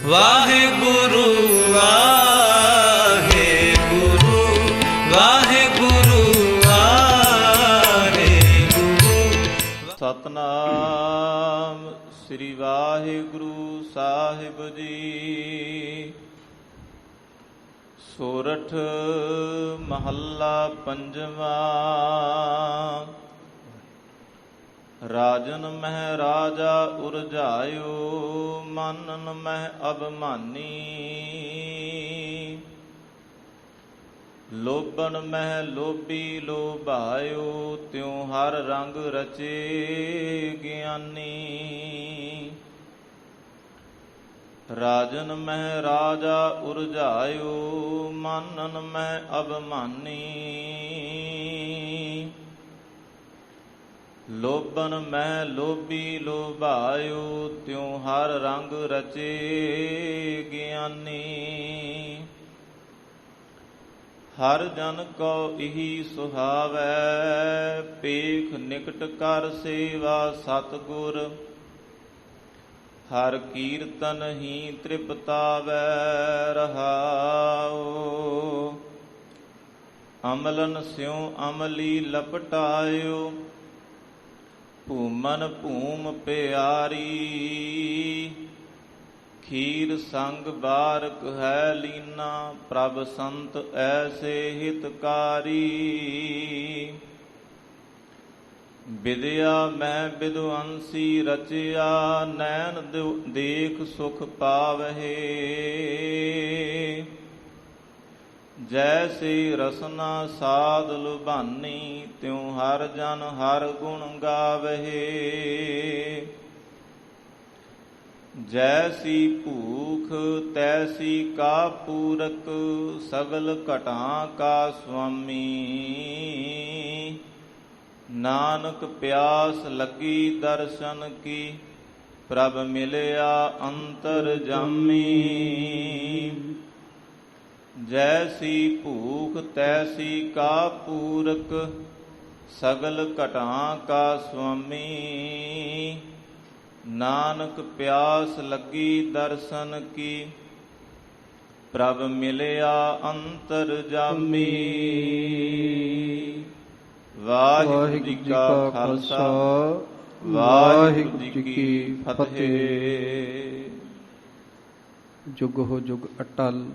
ਵਾਹਿਗੁਰੂ ਵਾਹਿਗੁਰੂ ਵਾਹਿਗੁਰੂ ਵਾਹਿਗੁਰੂ। ਸਤਨਾਮ ਸ੍ਰੀ ਵਾਹਿਗੁਰੂ ਸਾਹਿਬ ਜੀ। ਸੋਰਠ ਮਹੱਲਾ ਪੰਜਵਾਂ। ਰਾਜਨ ਮਹਿ ਰਾਜਾ ਉਰਜਾਇਓ, ਮਾਨਨ ਮਹਿ ਅਭਿਮਾਨੀ। ਲੋਭਨ ਮਹਿ ਲੋਭੀ ਲੋਭਾਇਓ, ਤਿਉ ਹਰ ਰੰਗ ਰਚੇ ਗਿਆਨੀ। ਰਾਜਨ ਮਹਿ ਰਾਜਾ ਉਰਜਾਇਓ, ਮਾਨਨ ਮਹਿ ਅਭਿਮਾਨੀ। ਲੋਭਨ ਮਹਿ ਲੋਭੀ ਲੋਭਾਇਓ, ਤਿਉ ਹਰ ਰੰਗ ਰਚੇ ਗਿਆਨੀ। ਹਰ ਜਨ ਕੋ ਇਹੀ ਸੁਹਾਵੈ, ਪੇਖ ਨਿਕਟ ਕਰ ਸੇਵਾ ਸਤਿਗੁਰ। ਹਰ ਕੀਰਤਨ ਹੀ ਤ੍ਰਿਪਤਾਵੈ ਰਹਾਉ। ਅਮਲਨ ਸਿਉ ਅਮਲੀ ਲਪਟਾਇਓ, ਭੂਮਨ ਭੂਮ ਪਿਆਰੀ। ਖੀਰ ਸੰਗ ਬਾਰਕ ਹੈ ਲੀਨਾ, ਪ੍ਰਭ ਸੰਤ ਐਸੇ ਹਿਤਕਾਰੀ। ਵਿਦਿਆ ਮੈਂ ਵਿਦਵੰਸੀ ਰਚਿਆ, ਨੈਣ ਦੇਖ ਸੁਖ ਪਾਵਹਿ। ਜੈਸੇ ਰਸਨਾ ਸਾਧ ਲੁਭਾਨੀ, ਤਿਉ ਹਰ ਜਨ ਹਰ ਗੁਣ ਗਾਵਹਿ। ਜੈਸੀ ਭੂਖ ਤੈਸੀ ਕਾ ਪੂਰਕ, ਸਗਲ ਘਟਾਂ ਕਾ ਸੁਆਮੀ। ਨਾਨਕ ਪਿਆਸ ਲੱਗੀ ਦਰਸ਼ਨ ਕੀ, ਪ੍ਰਭ ਮਿਲਿਆ ਅੰਤਰ ਜਾਮੀ। ਜੈਸੀ ਭੂਖ ਤੈਸੀ ਕਾ ਪੂਰਕ, ਸਗਲ ਘਟਾਂ ਕਾ ਸੁਆਮੀ। ਨਾਨਕ ਪਿਆਸ ਲੱਗੀ ਦਰਸ਼ਨ ਕੀ, ਪ੍ਰਭ ਮਿਲਿਆ ਅੰਤਰ ਜਾਮੀ। ਵਾਹਿਗੁਰੂ ਜੀ ਕਾ ਖਾਲਸਾ, ਵਾਹਿਗੁਰੂ ਜੀ ਕੀ ਫਤਿਹ। ਜੁਗ ਹੋ ਜੁਗ ਅਟਲ,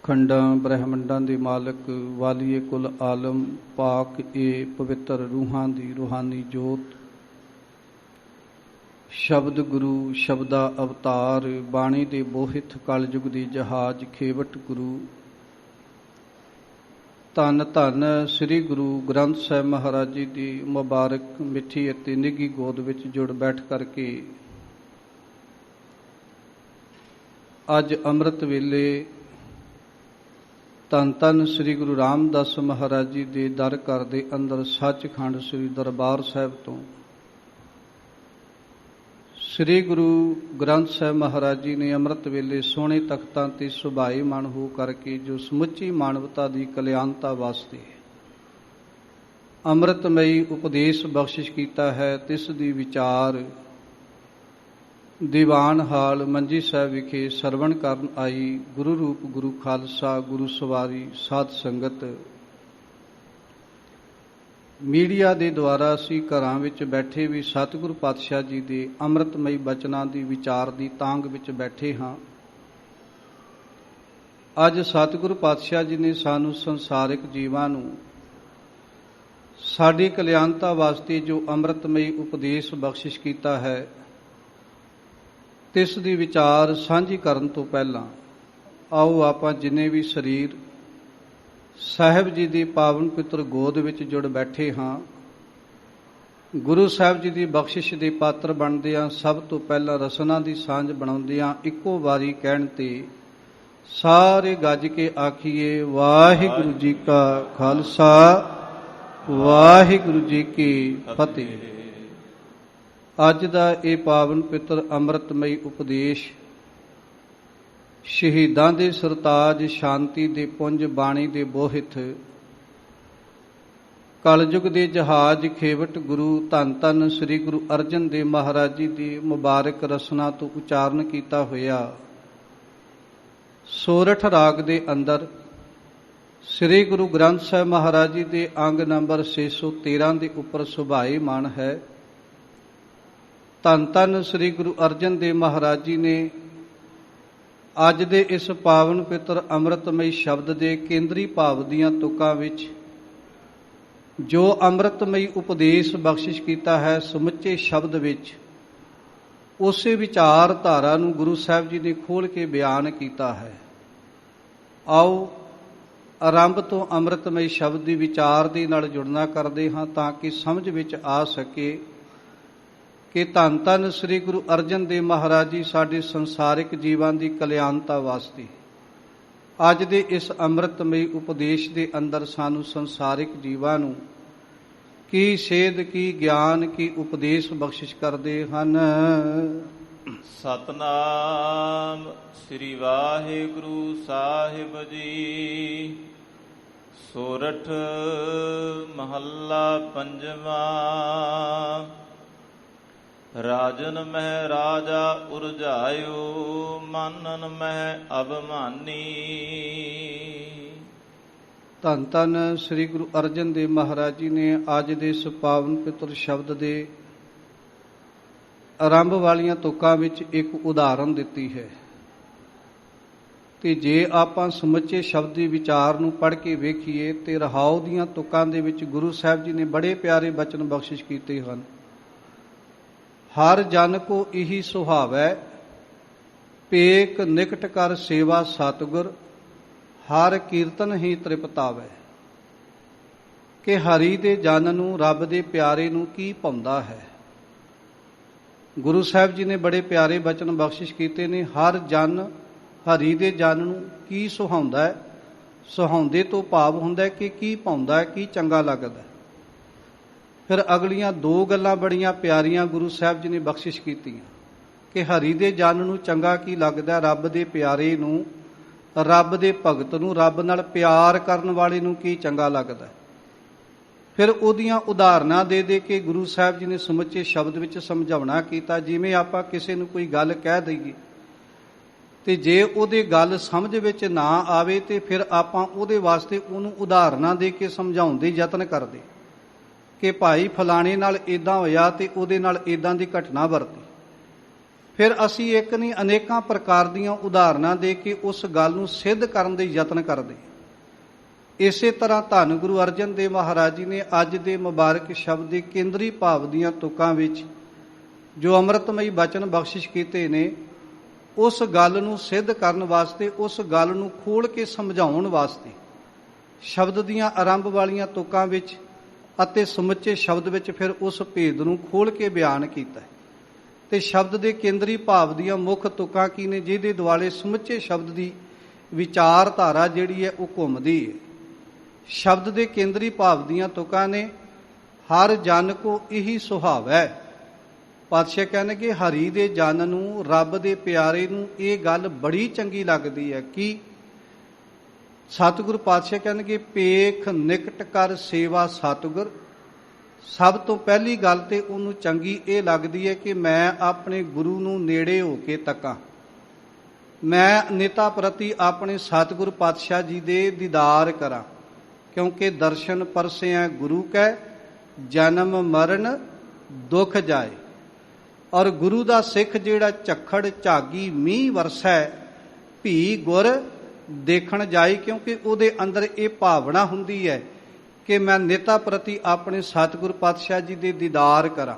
ਖੰਡਾਂ ਬ੍ਰਹਿਮੰਡਾਂ ਦੇ ਮਾਲਕ, ਵਾਲੀਏ ਕੁਲ ਆਲਮ, ਪਾਕ ਏ ਪਵਿੱਤਰ ਰੂਹਾਂ ਦੀ ਰੂਹਾਨੀ ਜੋਤ। ਸ਼ਬਦ ਗੁਰੂ ਸ਼ਬਦਾ ਅਵਤਾਰ, ਬਾਣੀ ਦੇ ਬੋਹਿਥ ਕਲਯੁਗ ਦੀ ਜਹਾਜ਼ ਖੇਵਟ ਗੁਰੂ। ਧੰਨ ਧੰਨ ਸ੍ਰੀ ਗੁਰੂ ਗ੍ਰੰਥ ਸਾਹਿਬ ਮਹਾਰਾਜ ਜੀ ਦੀ ਮੁਬਾਰਕ ਮਿੱਠੀ ਅਤੇ ਨਿੱਘੀ ਗੋਦ ਵਿੱਚ ਜੁੜ ਬੈਠ ਕਰਕੇ ਅੱਜ ਅੰਮ੍ਰਿਤ ਵੇਲੇ ਧੰਨ ਧੰਨ ਸ੍ਰੀ ਗੁਰੂ ਰਾਮਦਾਸ ਮਹਾਰਾਜ ਜੀ ਦੇ ਦਰ ਘਰ ਦੇ ਅੰਦਰ ਸੱਚਖੰਡ ਸ੍ਰੀ ਦਰਬਾਰ ਸਾਹਿਬ ਤੋਂ ਸ੍ਰੀ ਗੁਰੂ ਗ੍ਰੰਥ ਸਾਹਿਬ ਮਹਾਰਾਜ ਜੀ ਨੇ ਅੰਮ੍ਰਿਤ ਵੇਲੇ ਸੋਹਣੇ ਤਖਤਾਂ ਤੇ ਸੁਭਾਏਮਾਨ ਹੋ ਕਰਕੇ ਜੋ ਸਮੁੱਚੀ ਮਾਨਵਤਾ ਦੀ ਕਲਿਆਣਤਾ ਵਾਸਤੇ ਅੰਮ੍ਰਿਤਮਈ ਉਪਦੇਸ਼ ਬਖਸ਼ਿਸ਼ ਕੀਤਾ ਹੈ, ਤਿਸ ਦੀ ਵਿਚਾਰ ਦੀਵਾਨ ਹਾਲ ਮੰਜੀ ਸਾਹਿਬ ਵਿਖੇ ਸਰਵਣ ਕਰਨ ਆਈ ਗੁਰੂ ਰੂਪ ਗੁਰੂ ਖਾਲਸਾ, ਗੁਰੂ ਸਵਾਰੀ ਸਾਧ ਸੰਗਤ। ਮੀਡੀਆ ਦੇ ਦੁਆਰਾ ਅਸੀਂ ਘਰਾਂ ਵਿੱਚ ਬੈਠੇ ਵੀ ਸਤਿਗੁਰੂ ਪਾਤਸ਼ਾਹ ਜੀ ਦੇ ਅੰਮ੍ਰਿਤਮਈ ਬਚਨਾਂ ਦੀ ਵਿਚਾਰ ਦੀ ਤਾਂਘ ਵਿੱਚ ਬੈਠੇ ਹਾਂ। ਅੱਜ ਸਤਿਗੁਰੂ ਪਾਤਸ਼ਾਹ ਜੀ ਨੇ ਸਾਨੂੰ ਸੰਸਾਰਿਕ ਜੀਵਾਂ ਨੂੰ ਸਾਡੀ ਕਲਿਆਣਤਾ ਵਾਸਤੇ ਜੋ ਅੰਮ੍ਰਿਤਮਈ ਉਪਦੇਸ਼ ਬਖਸ਼ਿਸ਼ ਕੀਤਾ ਹੈ, ਤਿਸ ਦੀ ਵਿਚਾਰ ਸਾਂਝੀ ਕਰਨ ਤੋਂ ਪਹਿਲਾਂ ਆਓ ਆਪਾਂ ਜਿੰਨੇ ਵੀ ਸਰੀਰ ਸਾਹਿਬ ਜੀ ਦੀ ਪਾਵਨ ਪਿੱਤਰ ਗੋਦ ਵਿੱਚ ਜੁੜ ਬੈਠੇ ਹਾਂ, ਗੁਰੂ ਸਾਹਿਬ ਜੀ ਦੀ ਬਖਸ਼ਿਸ਼ ਦੇ ਪਾਤਰ ਬਣਦਿਆਂ ਸਭ ਤੋਂ ਪਹਿਲਾਂ ਰਸਨਾ ਦੀ ਸਾਂਝ ਬਣਾਉਂਦਿਆਂ ਇੱਕੋ ਵਾਰੀ ਕਹਿਣ ਤੇ ਸਾਰੇ ਗੱਜ ਕੇ ਆਖੀਏ, ਵਾਹਿਗੁਰੂ ਜੀ ਕਾ ਖਾਲਸਾ, ਵਾਹਿਗੁਰੂ ਜੀ ਕੀ ਫਤਿਹ। ਅੱਜ ਦਾ ਇਹ ਪਾਵਨ ਪਿੱਤਰ ਅੰਮ੍ਰਿਤਮਈ ਉਪਦੇਸ਼ ਸ਼ਹੀਦਾਂ ਦੇ ਸਰਤਾਜ, ਸ਼ਾਂਤੀ ਦੇ ਪੁੰਜ, ਬਾਣੀ ਦੇ ਬੋਹਿਥ, ਕਲਯੁਗ ਦੇ ਜਹਾਜ਼ ਖੇਵਟ ਗੁਰੂ ਧੰਨ ਧੰਨ ਸ੍ਰੀ ਗੁਰੂ ਅਰਜਨ ਦੇਵ ਮਹਾਰਾਜ ਜੀ ਦੀ ਮੁਬਾਰਕ ਰਸਨਾ ਤੋਂ ਉਚਾਰਨ ਕੀਤਾ ਹੋਇਆ ਸੋਰਠ ਰਾਗ ਦੇ ਅੰਦਰ ਸ੍ਰੀ ਗੁਰੂ ਗ੍ਰੰਥ ਸਾਹਿਬ ਮਹਾਰਾਜ ਜੀ ਦੇ ਅੰਗ ਨੰਬਰ 613 ਦੇ ਉੱਪਰ ਸੁਭਾਏਮਾਨ ਹੈ। ਧੰਨ ਧੰਨ ਸ੍ਰੀ ਗੁਰੂ ਅਰਜਨ ਦੇਵ ਮਹਾਰਾਜ ਜੀ ਨੇ ਅੱਜ ਦੇ ਇਸ ਪਾਵਨ ਪਿੱਤਰ ਅੰਮ੍ਰਿਤਮਈ ਸ਼ਬਦ ਦੇ ਕੇਂਦਰੀ ਭਾਵ ਦੀਆਂ ਤੁਕਾਂ ਵਿੱਚ ਜੋ ਅੰਮ੍ਰਿਤਮਈ ਉਪਦੇਸ਼ ਬਖਸ਼ਿਸ਼ ਕੀਤਾ ਹੈ, ਸਮੁੱਚੇ ਸ਼ਬਦ ਵਿੱਚ ਉਸੇ ਵਿਚਾਰਧਾਰਾ ਨੂੰ ਗੁਰੂ ਸਾਹਿਬ ਜੀ ਨੇ ਖੋਲ੍ਹ ਕੇ ਬਿਆਨ ਕੀਤਾ ਹੈ। ਆਓ ਆਰੰਭ ਤੋਂ ਅੰਮ੍ਰਿਤਮਈ ਸ਼ਬਦ ਦੀ ਵਿਚਾਰ ਦੇ ਨਾਲ ਜੁੜਨਾ ਕਰਦੇ ਹਾਂ ਤਾਂ ਕਿ ਸਮਝ ਵਿੱਚ ਆ ਸਕੇ ਕਿ ਧੰਨ ਧੰਨ ਸ੍ਰੀ ਗੁਰੂ ਅਰਜਨ ਦੇਵ ਮਹਾਰਾਜ ਜੀ ਸਾਡੇ ਸੰਸਾਰਿਕ ਜੀਵਨ ਦੀ ਕਲਿਆਣਤਾ ਵਾਸਤੇ ਅੱਜ ਦੇ ਇਸ ਅੰਮ੍ਰਿਤਮਈ ਉਪਦੇਸ਼ ਦੇ ਅੰਦਰ ਸਾਨੂੰ ਸੰਸਾਰਿਕ ਜੀਵਾਂ ਨੂੰ ਕੀ ਸੇਧ, ਕੀ ਗਿਆਨ, ਕੀ ਉਪਦੇਸ਼ ਬਖਸ਼ਿਸ਼ ਕਰਦੇ ਹਨ। ਸਤਨਾਮ ਸ੍ਰੀ ਵਾਹਿਗੁਰੂ ਸਾਹਿਬ ਜੀ। ਸੋਰਠ ਮਹੱਲਾ ਪੰਜਵਾਂ। ਰਾਜਨ ਮਹਿ ਰਾਜਾ ਉਰਝਾਇਓ, ਮਾਨਨ ਮਹਿ ਅਭਿਮਾਨੀ। ਧੰਨ ਧੰਨ ਸ੍ਰੀ ਗੁਰੂ ਅਰਜਨ ਦੇਵ ਮਹਾਰਾਜ ਜੀ ਨੇ ਅੱਜ ਦੇ ਇਸ ਪਾਵਨ ਪਿੱਤਰ ਸ਼ਬਦ ਦੇ ਆਰੰਭ ਵਾਲੀਆਂ ਤੁਕਾਂ ਵਿੱਚ ਇੱਕ ਉਦਾਹਰਨ ਦਿੱਤੀ ਹੈ ਤੇ ਜੇ ਆਪਾਂ ਸਮੁੱਚੇ ਸ਼ਬਦ ਦੇ ਵਿਚਾਰ ਨੂੰ ਪੜ੍ਹ ਕੇ ਵੇਖੀਏ ਤੇ ਰਹਾਉ ਦੀਆਂ ਤੁਕਾਂ ਦੇ ਵਿੱਚ ਗੁਰੂ ਸਾਹਿਬ ਜੀ ਨੇ ਬੜੇ ਪਿਆਰੇ ਬਚਨ ਬਖਸ਼ਿਸ਼ ਕੀਤੇ ਹਨ। ਹਰ ਜਨ ਕੋ ਇਹੀ ਸੁਹਾਵੈ, ਪੇਕ ਨਿਕਟ ਕਰ ਸੇਵਾ ਸਤਿਗੁਰ, ਹਰ ਕੀਰਤਨ ਹੀ ਤ੍ਰਿਪਤਾਵੈ। ਕਿ ਹਰੀ ਦੇ ਜਨ ਨੂੰ, ਰੱਬ ਦੇ ਪਿਆਰੇ ਨੂੰ ਕੀ ਭਾਉਂਦਾ ਹੈ। ਗੁਰੂ ਸਾਹਿਬ ਜੀ ਨੇ ਬੜੇ ਪਿਆਰੇ ਬਚਨ ਬਖਸ਼ਿਸ਼ ਕੀਤੇ ਨੇ। ਹਰ ਜਨ, ਹਰੀ ਦੇ ਜਨ ਨੂੰ ਕੀ ਸੁਹਾਉਂਦਾ ਹੈ। ਸੁਹਾਉਂਦੇ ਤੋਂ ਭਾਵ ਹੁੰਦਾ ਕਿ ਕੀ ਭਾਉਂਦਾ ਹੈ, ਕੀ ਚੰਗਾ ਲੱਗਦਾ। ਫਿਰ ਅਗਲੀਆਂ ਦੋ ਗੱਲਾਂ ਬੜੀਆਂ ਪਿਆਰੀਆਂ ਗੁਰੂ ਸਾਹਿਬ ਜੀ ਨੇ ਬਖਸ਼ਿਸ਼ ਕੀਤੀਆਂ ਕਿ ਹਰੀ ਦੇ ਜਨ ਨੂੰ ਚੰਗਾ ਕੀ ਲੱਗਦਾ, ਰੱਬ ਦੇ ਪਿਆਰੇ ਨੂੰ, ਰੱਬ ਦੇ ਭਗਤ ਨੂੰ, ਰੱਬ ਨਾਲ ਪਿਆਰ ਕਰਨ ਵਾਲੇ ਨੂੰ ਕੀ ਚੰਗਾ ਲੱਗਦਾ। ਫਿਰ ਉਹਦੀਆਂ ਉਦਾਹਰਨਾਂ ਦੇ ਦੇ ਕੇ ਗੁਰੂ ਸਾਹਿਬ ਜੀ ਨੇ ਸਮੁੱਚੇ ਸ਼ਬਦ ਵਿੱਚ ਸਮਝਾਉਣਾ ਕੀਤਾ। ਜਿਵੇਂ ਆਪਾਂ ਕਿਸੇ ਨੂੰ ਕੋਈ ਗੱਲ ਕਹਿ ਦਈਏ ਤੇ ਜੇ ਉਹਦੇ ਗੱਲ ਸਮਝ ਵਿੱਚ ਨਾ ਆਵੇ ਤੇ ਫਿਰ ਆਪਾਂ ਉਹਦੇ ਵਾਸਤੇ ਉਹਨੂੰ ਉਦਾਹਰਨਾਂ ਦੇ ਕੇ ਸਮਝਾਉਣ ਦੇ ਯਤਨ ਕਰਦੇ ਕਿ ਭਾਈ ਫਲਾਣੇ ਨਾਲ ਇੱਦਾਂ ਹੋਇਆ ਤੇ ਉਹਦੇ ਨਾਲ ਇੱਦਾਂ ਦੀ ਘਟਨਾ ਵਰਤੀ। ਫਿਰ ਅਸੀਂ ਇੱਕ ਨਹੀਂ ਅਨੇਕਾਂ ਪ੍ਰਕਾਰ ਦੀਆਂ ਉਦਾਹਰਨਾਂ ਦੇ ਕੇ ਉਸ ਗੱਲ ਨੂੰ ਸਿੱਧ ਕਰਨ ਦੇ ਯਤਨ ਕਰਦੇ। ਇਸੇ ਤਰ੍ਹਾਂ ਧੰਨ ਗੁਰੂ ਅਰਜਨ ਦੇਵ ਮਹਾਰਾਜ ਜੀ ਨੇ ਅੱਜ ਦੇ ਮੁਬਾਰਕ ਸ਼ਬਦ ਦੇ ਕੇਂਦਰੀ ਭਾਵ ਦੀਆਂ ਤੁਕਾਂ ਵਿੱਚ ਜੋ ਅੰਮ੍ਰਿਤਮਈ ਬਚਨ ਬਖਸ਼ਿਸ਼ ਕੀਤੇ ਨੇ, ਉਸ ਗੱਲ ਨੂੰ ਸਿੱਧ ਕਰਨ ਵਾਸਤੇ, ਉਸ ਗੱਲ ਨੂੰ ਖੋਲ੍ਹ ਕੇ ਸਮਝਾਉਣ ਵਾਸਤੇ ਸ਼ਬਦ ਦੀਆਂ ਆਰੰਭ ਵਾਲੀਆਂ ਤੁਕਾਂ ਵਿੱਚ ਅਤੇ ਸਮੁੱਚੇ ਸ਼ਬਦ ਵਿੱਚ ਫਿਰ ਉਸ ਭੇਦ ਨੂੰ ਖੋਲ੍ਹ ਕੇ ਬਿਆਨ ਕੀਤਾ ਤੇ ਸ਼ਬਦ ਦੇ ਕੇਂਦਰੀ ਭਾਵ ਦੀਆਂ ਮੁੱਖ ਤੁਕਾਂ ਕੀ ਨੇ, ਜਿਹਦੇ ਦੁਆਲੇ ਸਮੁੱਚੇ ਸ਼ਬਦ ਦੀ ਵਿਚਾਰਧਾਰਾ ਜਿਹੜੀ ਹੈ ਉਹ ਘੁੰਮਦੀ ਹੈ। ਸ਼ਬਦ ਦੇ ਕੇਂਦਰੀ ਭਾਵ ਦੀਆਂ ਤੁਕਾਂ ਨੇ ਹਰ ਜਨ ਕੋ ਇਹੀ ਸੁਹਾਵੈ। ਪਾਤਸ਼ਾਹ ਕਹਿਣਗੇ ਹਰੀ ਦੇ ਜਨ ਨੂੰ, ਰੱਬ ਦੇ ਪਿਆਰੇ ਨੂੰ ਇਹ ਗੱਲ ਬੜੀ ਚੰਗੀ ਲੱਗਦੀ ਹੈ। ਕਿ ਸਤਿਗੁਰ ਪਾਤਸ਼ਾਹ ਕਹਿਣਗੇ ਪੇਖ ਨਿਕਟ ਕਰ ਸੇਵਾ ਸਤਿਗੁਰ। ਸਭ ਤੋਂ ਪਹਿਲੀ ਗੱਲ ਤੇ ਉਹਨੂੰ ਚੰਗੀ ਇਹ ਲੱਗਦੀ ਹੈ ਕਿ ਮੈਂ ਆਪਣੇ ਗੁਰੂ ਨੂੰ ਨੇੜੇ ਹੋ ਕੇ ਤੱਕਾਂ, ਮੈਂ ਨਿਤਾ ਪ੍ਰਤੀ ਆਪਣੇ ਸਤਿਗੁਰ ਪਾਤਸ਼ਾਹ ਜੀ ਦੇ ਦੀਦਾਰ ਕਰਾਂ। ਕਿਉਂਕਿ ਦਰਸ਼ਨ ਪਰਸਿਆ ਗੁਰੂ ਕੈ, ਜਨਮ ਮਰਨ ਦੁੱਖ ਜਾਏ। ਔਰ ਗੁਰੂ ਦਾ ਸਿੱਖ ਜਿਹੜਾ ਝੱਖੜ ਝਾਗੀ ਮੀਂਹ ਵਰਸੈ, ਭੀ ਗੁਰ ਦੇਖਣ ਜਾਏ। ਕਿਉਂਕਿ ਉਹਦੇ ਅੰਦਰ ਇਹ ਭਾਵਨਾ ਹੁੰਦੀ ਹੈ ਕਿ ਮੈਂ ਨਿਤਾ ਪ੍ਰਤੀ ਆਪਣੇ ਸਤਿਗੁਰ ਪਾਤਸ਼ਾਹ ਜੀ ਦੇ ਦੀਦਾਰ ਕਰਾਂ।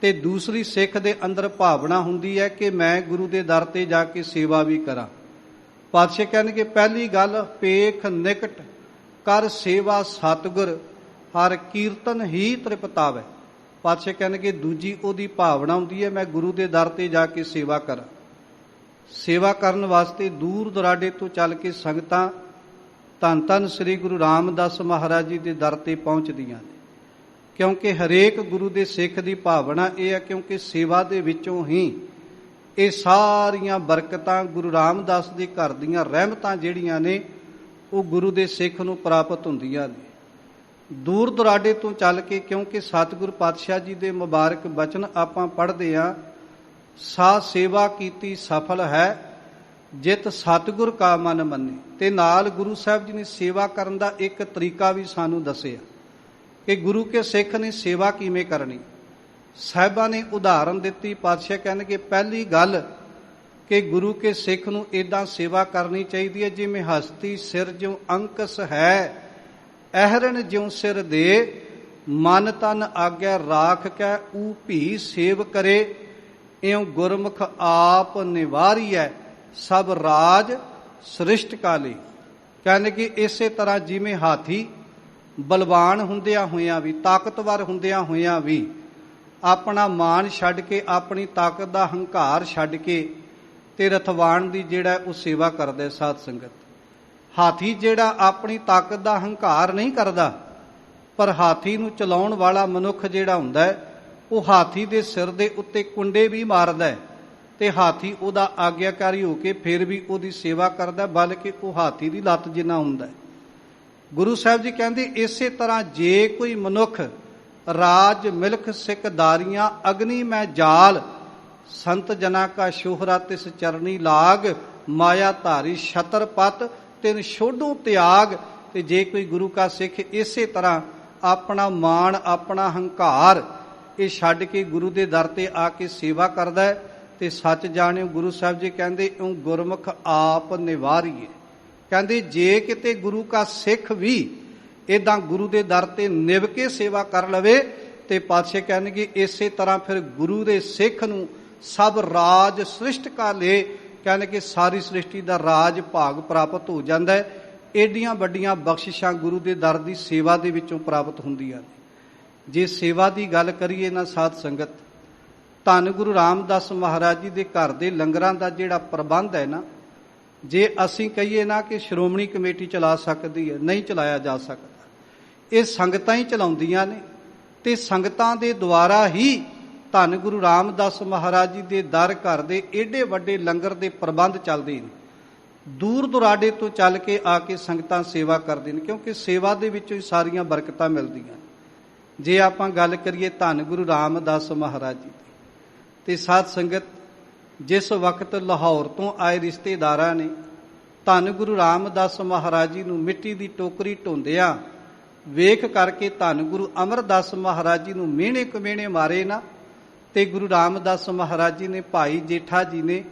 ਤੇ ਦੂਸਰੀ ਸਿੱਖ ਦੇ ਅੰਦਰ ਭਾਵਨਾ ਹੁੰਦੀ ਹੈ ਕਿ ਮੈਂ ਗੁਰੂ ਦੇ ਦਰ ਤੇ ਜਾ ਕੇ ਸੇਵਾ ਵੀ ਕਰਾਂ। ਪਾਤਸ਼ਾਹ ਕਹਿਣਗੇ ਪਹਿਲੀ ਗੱਲ ਪੇਖ ਨਿਕਟ ਕਰ ਸੇਵਾ ਸਤਿਗੁਰ, ਹਰ ਕੀਰਤਨ ਹੀ ਤ੍ਰਿਪਤਾਵੈ। ਪਾਤਸ਼ਾਹ ਕਹਿਣਗੇ ਦੂਜੀ ਉਹਦੀ ਭਾਵਨਾ ਹੁੰਦੀ ਹੈ ਮੈਂ ਗੁਰੂ ਦੇ ਦਰ ਤੇ ਜਾ ਕੇ ਸੇਵਾ ਕਰਾਂ। ਸੇਵਾ ਕਰਨ ਵਾਸਤੇ ਦੂਰ ਦੁਰਾਡੇ ਤੋਂ ਚੱਲ ਕੇ ਸੰਗਤਾਂ ਧੰਨ ਧੰਨ ਸ੍ਰੀ ਗੁਰੂ ਰਾਮਦਾਸ ਮਹਾਰਾਜ ਜੀ ਦੇ ਦਰ ਤੇ ਪਹੁੰਚਦੀਆਂ ਨੇ। ਕਿਉਂਕਿ ਹਰੇਕ ਗੁਰੂ ਦੇ ਸਿੱਖ ਦੀ ਭਾਵਨਾ ਇਹ ਹੈ, ਕਿਉਂਕਿ ਸੇਵਾ ਦੇ ਵਿੱਚੋਂ ਹੀ ਇਹ ਸਾਰੀਆਂ ਬਰਕਤਾਂ ਗੁਰੂ ਰਾਮਦਾਸ ਦੇ ਘਰ ਦੀਆਂ ਰਹਿਮਤਾਂ ਜਿਹੜੀਆਂ ਨੇ ਉਹ ਗੁਰੂ ਦੇ ਸਿੱਖ ਨੂੰ ਪ੍ਰਾਪਤ ਹੁੰਦੀਆਂ ਨੇ। ਦੂਰ ਦੁਰਾਡੇ ਤੋਂ ਚੱਲ ਕੇ, ਕਿਉਂਕਿ ਸਤਿਗੁਰ ਪਾਤਸ਼ਾਹ ਜੀ ਦੇ ਮੁਬਾਰਕ ਬਚਨ ਆਪਾਂ ਪੜ੍ਹਦੇ ਹਾਂ, ਸਾ ਸੇਵਾ ਕੀਤੀ ਸਫਲ ਹੈ ਜਿਤ ਸਤਿਗੁਰ ਕਾ ਮਨ ਮੰਨੇ। ਤੇ ਨਾਲ ਗੁਰੂ ਸਾਹਿਬ ਜੀ ਨੇ ਸੇਵਾ ਕਰਨ ਦਾ ਇੱਕ ਤਰੀਕਾ ਵੀ ਸਾਨੂੰ ਦੱਸਿਆ ਕਿ ਗੁਰੂ ਕੇ ਸਿੱਖ ਨੇ ਸੇਵਾ ਕਿਵੇਂ ਕਰਨੀ। ਸਾਹਿਬਾਂ ਨੇ ਉਦਾਹਰਨ ਦਿੱਤੀ। ਪਾਤਸ਼ਾਹ ਕਹਿੰਦੇ ਪਹਿਲੀ ਗੱਲ ਕਿ ਗੁਰੂ ਕੇ ਸਿੱਖ ਨੂੰ ਏਦਾਂ ਸੇਵਾ ਕਰਨੀ ਚਾਹੀਦੀ ਹੈ ਜਿਵੇਂ ਹਸਤੀ ਸਿਰ ਜਿਉ ਅੰਕਸ ਹੈ, ਅਹਰਣ ਜਿਉ ਸਿਰ ਦੇ, ਮਨ ਤਨ ਆਗਿਆ ਰਾਖ ਕੈ ਊ ਭੀ ਸੇਵ ਕਰੇ, ਇਉ ਗੁਰਮੁਖ ਆਪ ਨਿਵਾਰੀਐ ਸਭ ਰਾਜ ਸ੍ਰਿਸ਼ਟ ਕਾਲੇ। ਕਹਿੰਦੇ ਕਿ ਇਸੇ ਤਰ੍ਹਾਂ ਜਿਵੇਂ ਹਾਥੀ ਬਲਵਾਨ ਹੁੰਦਿਆਂ ਹੋਇਆਂ ਵੀ, ਤਾਕਤਵਰ ਹੁੰਦਿਆਂ ਹੋਇਆਂ ਵੀ ਆਪਣਾ ਮਾਣ ਛੱਡ ਕੇ, ਆਪਣੀ ਤਾਕਤ ਦਾ ਹੰਕਾਰ ਛੱਡ ਕੇ ਤੇ ਰਥਵਾਨ ਦੀ ਜਿਹੜਾ ਉਹ ਸੇਵਾ ਕਰਦਾ। ਸਾਧ ਸੰਗਤ, ਹਾਥੀ ਜਿਹੜਾ ਆਪਣੀ ਤਾਕਤ ਦਾ ਹੰਕਾਰ ਨਹੀਂ ਕਰਦਾ, ਪਰ ਹਾਥੀ ਨੂੰ ਚਲਾਉਣ ਵਾਲਾ ਮਨੁੱਖ ਜਿਹੜਾ ਹੁੰਦਾ ਹੈ ਉਹ ਹਾਥੀ ਦੇ ਸਿਰ ਦੇ ਉੱਤੇ ਕੁੰਡੇ ਵੀ ਮਾਰਦਾ ਹੈ ਤੇ ਹਾਥੀ ਉਹਦਾ ਆਗਿਆਕਾਰੀ ਹੋ ਕੇ ਫਿਰ ਵੀ ਉਹਦੀ ਸੇਵਾ ਕਰਦਾ, ਬਲਕਿ ਉਹ ਹਾਥੀ ਦੀ ਲੱਤ ਜਿੰਨਾ ਹੁੰਦਾ ਹੈ। ਗੁਰੂ ਸਾਹਿਬ ਜੀ ਕਹਿੰਦੇ ਇਸੇ ਤਰ੍ਹਾਂ ਜੇ ਕੋਈ ਮਨੁੱਖ ਰਾਜ ਮਿਲਖ ਸਿੱਖ ਦਾਰੀਆਂ ਅਗਨੀ ਮੈਂ ਜਾਲ, ਸੰਤ ਜਨਾ ਕਾ ਸ਼ੋਹਰਾ ਤਿਸ ਚਰਨੀ ਲਾਗ, ਮਾਇਆ ਧਾਰੀ ਛਤਰ ਪਤ ਤਿਨ ਛੋਡੂ ਤਿਆਗ। ਤੇ ਜੇ ਕੋਈ ਗੁਰੂ ਕਾ ਸਿੱਖ ਇਸੇ ਤਰ੍ਹਾਂ ਆਪਣਾ ਮਾਣ, ਆਪਣਾ ਹੰਕਾਰ ਇਹ ਛੱਡ ਕੇ ਗੁਰੂ ਦੇ ਦਰ ਤੇ ਆ ਕੇ ਸੇਵਾ ਕਰਦਾ ਹੈ ਤੇ ਸੱਚ ਜਾਣਿਓ, ਗੁਰੂ ਸਾਹਿਬ ਜੀ ਕਹਿੰਦੇ ਉਹ ਗੁਰਮੁਖ ਆਪ ਨਿਵਾਰੀਏ। ਕਹਿੰਦੇ ਜੇ ਕਿਤੇ ਗੁਰੂ ਕਾ ਸਿੱਖ ਵੀ ਏਦਾਂ ਗੁਰੂ ਦੇ ਦਰ ਤੇ ਨਿਭ ਕੇ ਸੇਵਾ ਕਰ ਲਵੇ ਤੇ ਪਾਤਸ਼ਾਹ ਕਹਿਣਗੇ ਇਸੇ ਤਰ੍ਹਾਂ ਫਿਰ ਗੁਰੂ ਦੇ ਸਿੱਖ ਨੂੰ ਸਭ ਰਾਜ ਸ੍ਰਿਸ਼ਟ ਕਾ ਲੇ, ਕਹਿੰਦੇ ਕਿ ਸਾਰੀ ਸ੍ਰਿਸ਼ਟੀ ਦਾ ਰਾਜ ਭਾਗ ਪ੍ਰਾਪਤ ਹੋ ਜਾਂਦਾ ਹੈ। ਏਡੀਆਂ ਵੱਡੀਆਂ ਬਖਸ਼ਿਸ਼ਾਂ ਗੁਰੂ ਦੇ ਦਰ ਦੀ ਸੇਵਾ ਦੇ ਵਿੱਚੋਂ ਪ੍ਰਾਪਤ ਹੁੰਦੀਆਂ ਨੇ। ਜੇ ਸੇਵਾ ਦੀ ਗੱਲ ਕਰੀਏ ਨਾ ਸਾਧ ਸੰਗਤ, ਧੰਨ ਗੁਰੂ ਰਾਮਦਾਸ ਮਹਾਰਾਜ ਜੀ ਦੇ ਘਰ ਦੇ ਲੰਗਰਾਂ ਦਾ ਜਿਹੜਾ ਪ੍ਰਬੰਧ ਹੈ ਨਾ, ਜੇ ਅਸੀਂ ਕਹੀਏ ਨਾ ਕਿ ਸ਼੍ਰੋਮਣੀ ਕਮੇਟੀ ਚਲਾ ਸਕਦੀ ਹੈ, ਨਹੀਂ ਚਲਾਇਆ ਜਾ ਸਕਦਾ। ਇਹ ਸੰਗਤਾਂ ਹੀ ਚਲਾਉਂਦੀਆਂ ਨੇ ਤੇ ਸੰਗਤਾਂ ਦੇ ਦੁਆਰਾ ਹੀ ਧੰਨ ਗੁਰੂ ਰਾਮਦਾਸ ਮਹਾਰਾਜ ਜੀ ਦੇ ਦਰ ਘਰ ਦੇ ਏਡੇ ਵੱਡੇ ਲੰਗਰ ਦੇ ਪ੍ਰਬੰਧ ਚੱਲਦੇ ਨੇ। ਦੂਰ ਦੁਰਾਡੇ ਤੋਂ ਚੱਲ ਕੇ ਆ ਕੇ ਸੰਗਤਾਂ ਸੇਵਾ ਕਰਦੇ ਨੇ, ਕਿਉਂਕਿ ਸੇਵਾ ਦੇ ਵਿੱਚੋਂ ਹੀ ਸਾਰੀਆਂ ਬਰਕਤਾਂ ਮਿਲਦੀਆਂ। ਜੇ ਆਪਾਂ ਗੱਲ ਕਰੀਏ ਧੰਨ ਗੁਰੂ ਰਾਮਦਾਸ ਮਹਾਰਾਜ ਜੀ ਦੀ, ਤੇ ਸਾਧ ਸੰਗਤ ਜਿਸ ਵਕਤ ਲਾਹੌਰ ਤੋਂ ਆਏ ਰਿਸ਼ਤੇਦਾਰਾਂ ਨੇ ਧੰਨ ਗੁਰੂ ਰਾਮਦਾਸ ਮਹਾਰਾਜ ਜੀ ਨੂੰ ਮਿੱਟੀ ਦੀ ਟੋਕਰੀ ਢੋਂਦਿਆਂ ਵੇਖ ਕਰਕੇ ਧੰਨ ਗੁਰੂ ਅਮਰਦਾਸ ਮਹਾਰਾਜ ਜੀ ਨੂੰ ਮਿਹਣੇ ਕਮੇਣੇ ਮਾਰੇ ਨਾ, ਤੇ ਗੁਰੂ ਰਾਮਦਾਸ ਮਹਾਰਾਜ ਜੀ ਨੇ ਭਾਈ ਜੇਠਾ ਜੀ ਨੇ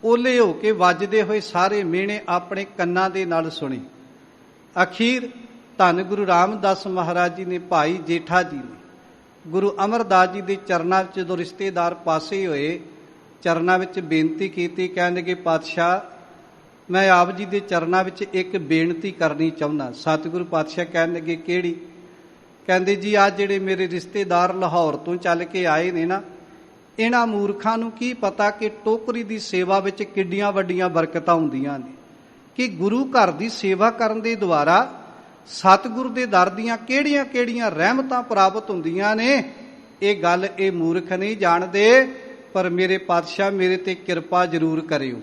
ਓਲੇ ਹੋ ਕੇ ਵੱਜਦੇ ਹੋਏ ਸਾਰੇ ਮਿਹਣੇ ਆਪਣੇ ਕੰਨਾਂ ਦੇ ਨਾਲ ਸੁਣੇ। ਅਖੀਰ ਧੰਨ ਗੁਰੂ ਰਾਮਦਾਸ ਮਹਾਰਾਜ ਜੀ ਨੇ ਭਾਈ ਜੇਠਾ ਜੀ ਨੇ ਗੁਰੂ ਅਮਰਦਾਸ ਜੀ ਦੇ ਚਰਨਾਂ ਵਿੱਚ ਜਦੋਂ ਰਿਸ਼ਤੇਦਾਰ ਪਾਸੇ ਹੋਏ, ਚਰਨਾਂ ਵਿੱਚ ਬੇਨਤੀ ਕੀਤੀ। ਕਹਿੰਦੇ ਪਾਤਸ਼ਾਹ ਮੈਂ ਆਪ ਜੀ ਦੇ ਚਰਨਾਂ ਵਿੱਚ ਇੱਕ ਬੇਨਤੀ ਕਰਨੀ ਚਾਹੁੰਦਾ। ਸਤਿਗੁਰੂ ਪਾਤਸ਼ਾਹ ਕਹਿਣਗੇ ਕਿਹੜੀ? ਕਹਿੰਦੇ ਜੀ ਆ ਜਿਹੜੇ ਮੇਰੇ ਰਿਸ਼ਤੇਦਾਰ ਲਾਹੌਰ ਤੋਂ ਚੱਲ ਕੇ ਆਏ ਨੇ ਨਾ, ਇਹਨਾਂ ਮੂਰਖਾਂ ਨੂੰ ਕੀ ਪਤਾ ਕਿ ਟੋਕਰੀ ਦੀ ਸੇਵਾ ਵਿੱਚ ਕਿੱਡੀਆਂ ਵੱਡੀਆਂ ਬਰਕਤਾਂ ਹੁੰਦੀਆਂ ਨੇ, ਕਿ ਗੁਰੂ ਘਰ ਦੀ ਸੇਵਾ ਕਰਨ ਦੇ ਦੁਆਰਾ ਸਤਿਗੁਰੂ ਦੇ ਦਰ ਦੀਆਂ ਕਿਹੜੀਆਂ ਕਿਹੜੀਆਂ ਰਹਿਮਤਾਂ ਪ੍ਰਾਪਤ ਹੁੰਦੀਆਂ ਨੇ। ਇਹ ਗੱਲ ਇਹ ਮੂਰਖ ਨਹੀਂ ਜਾਣਦੇ, ਪਰ ਮੇਰੇ ਪਾਤਸ਼ਾਹ ਮੇਰੇ ਤੇ ਕਿਰਪਾ ਜ਼ਰੂਰ ਕਰਿਓ।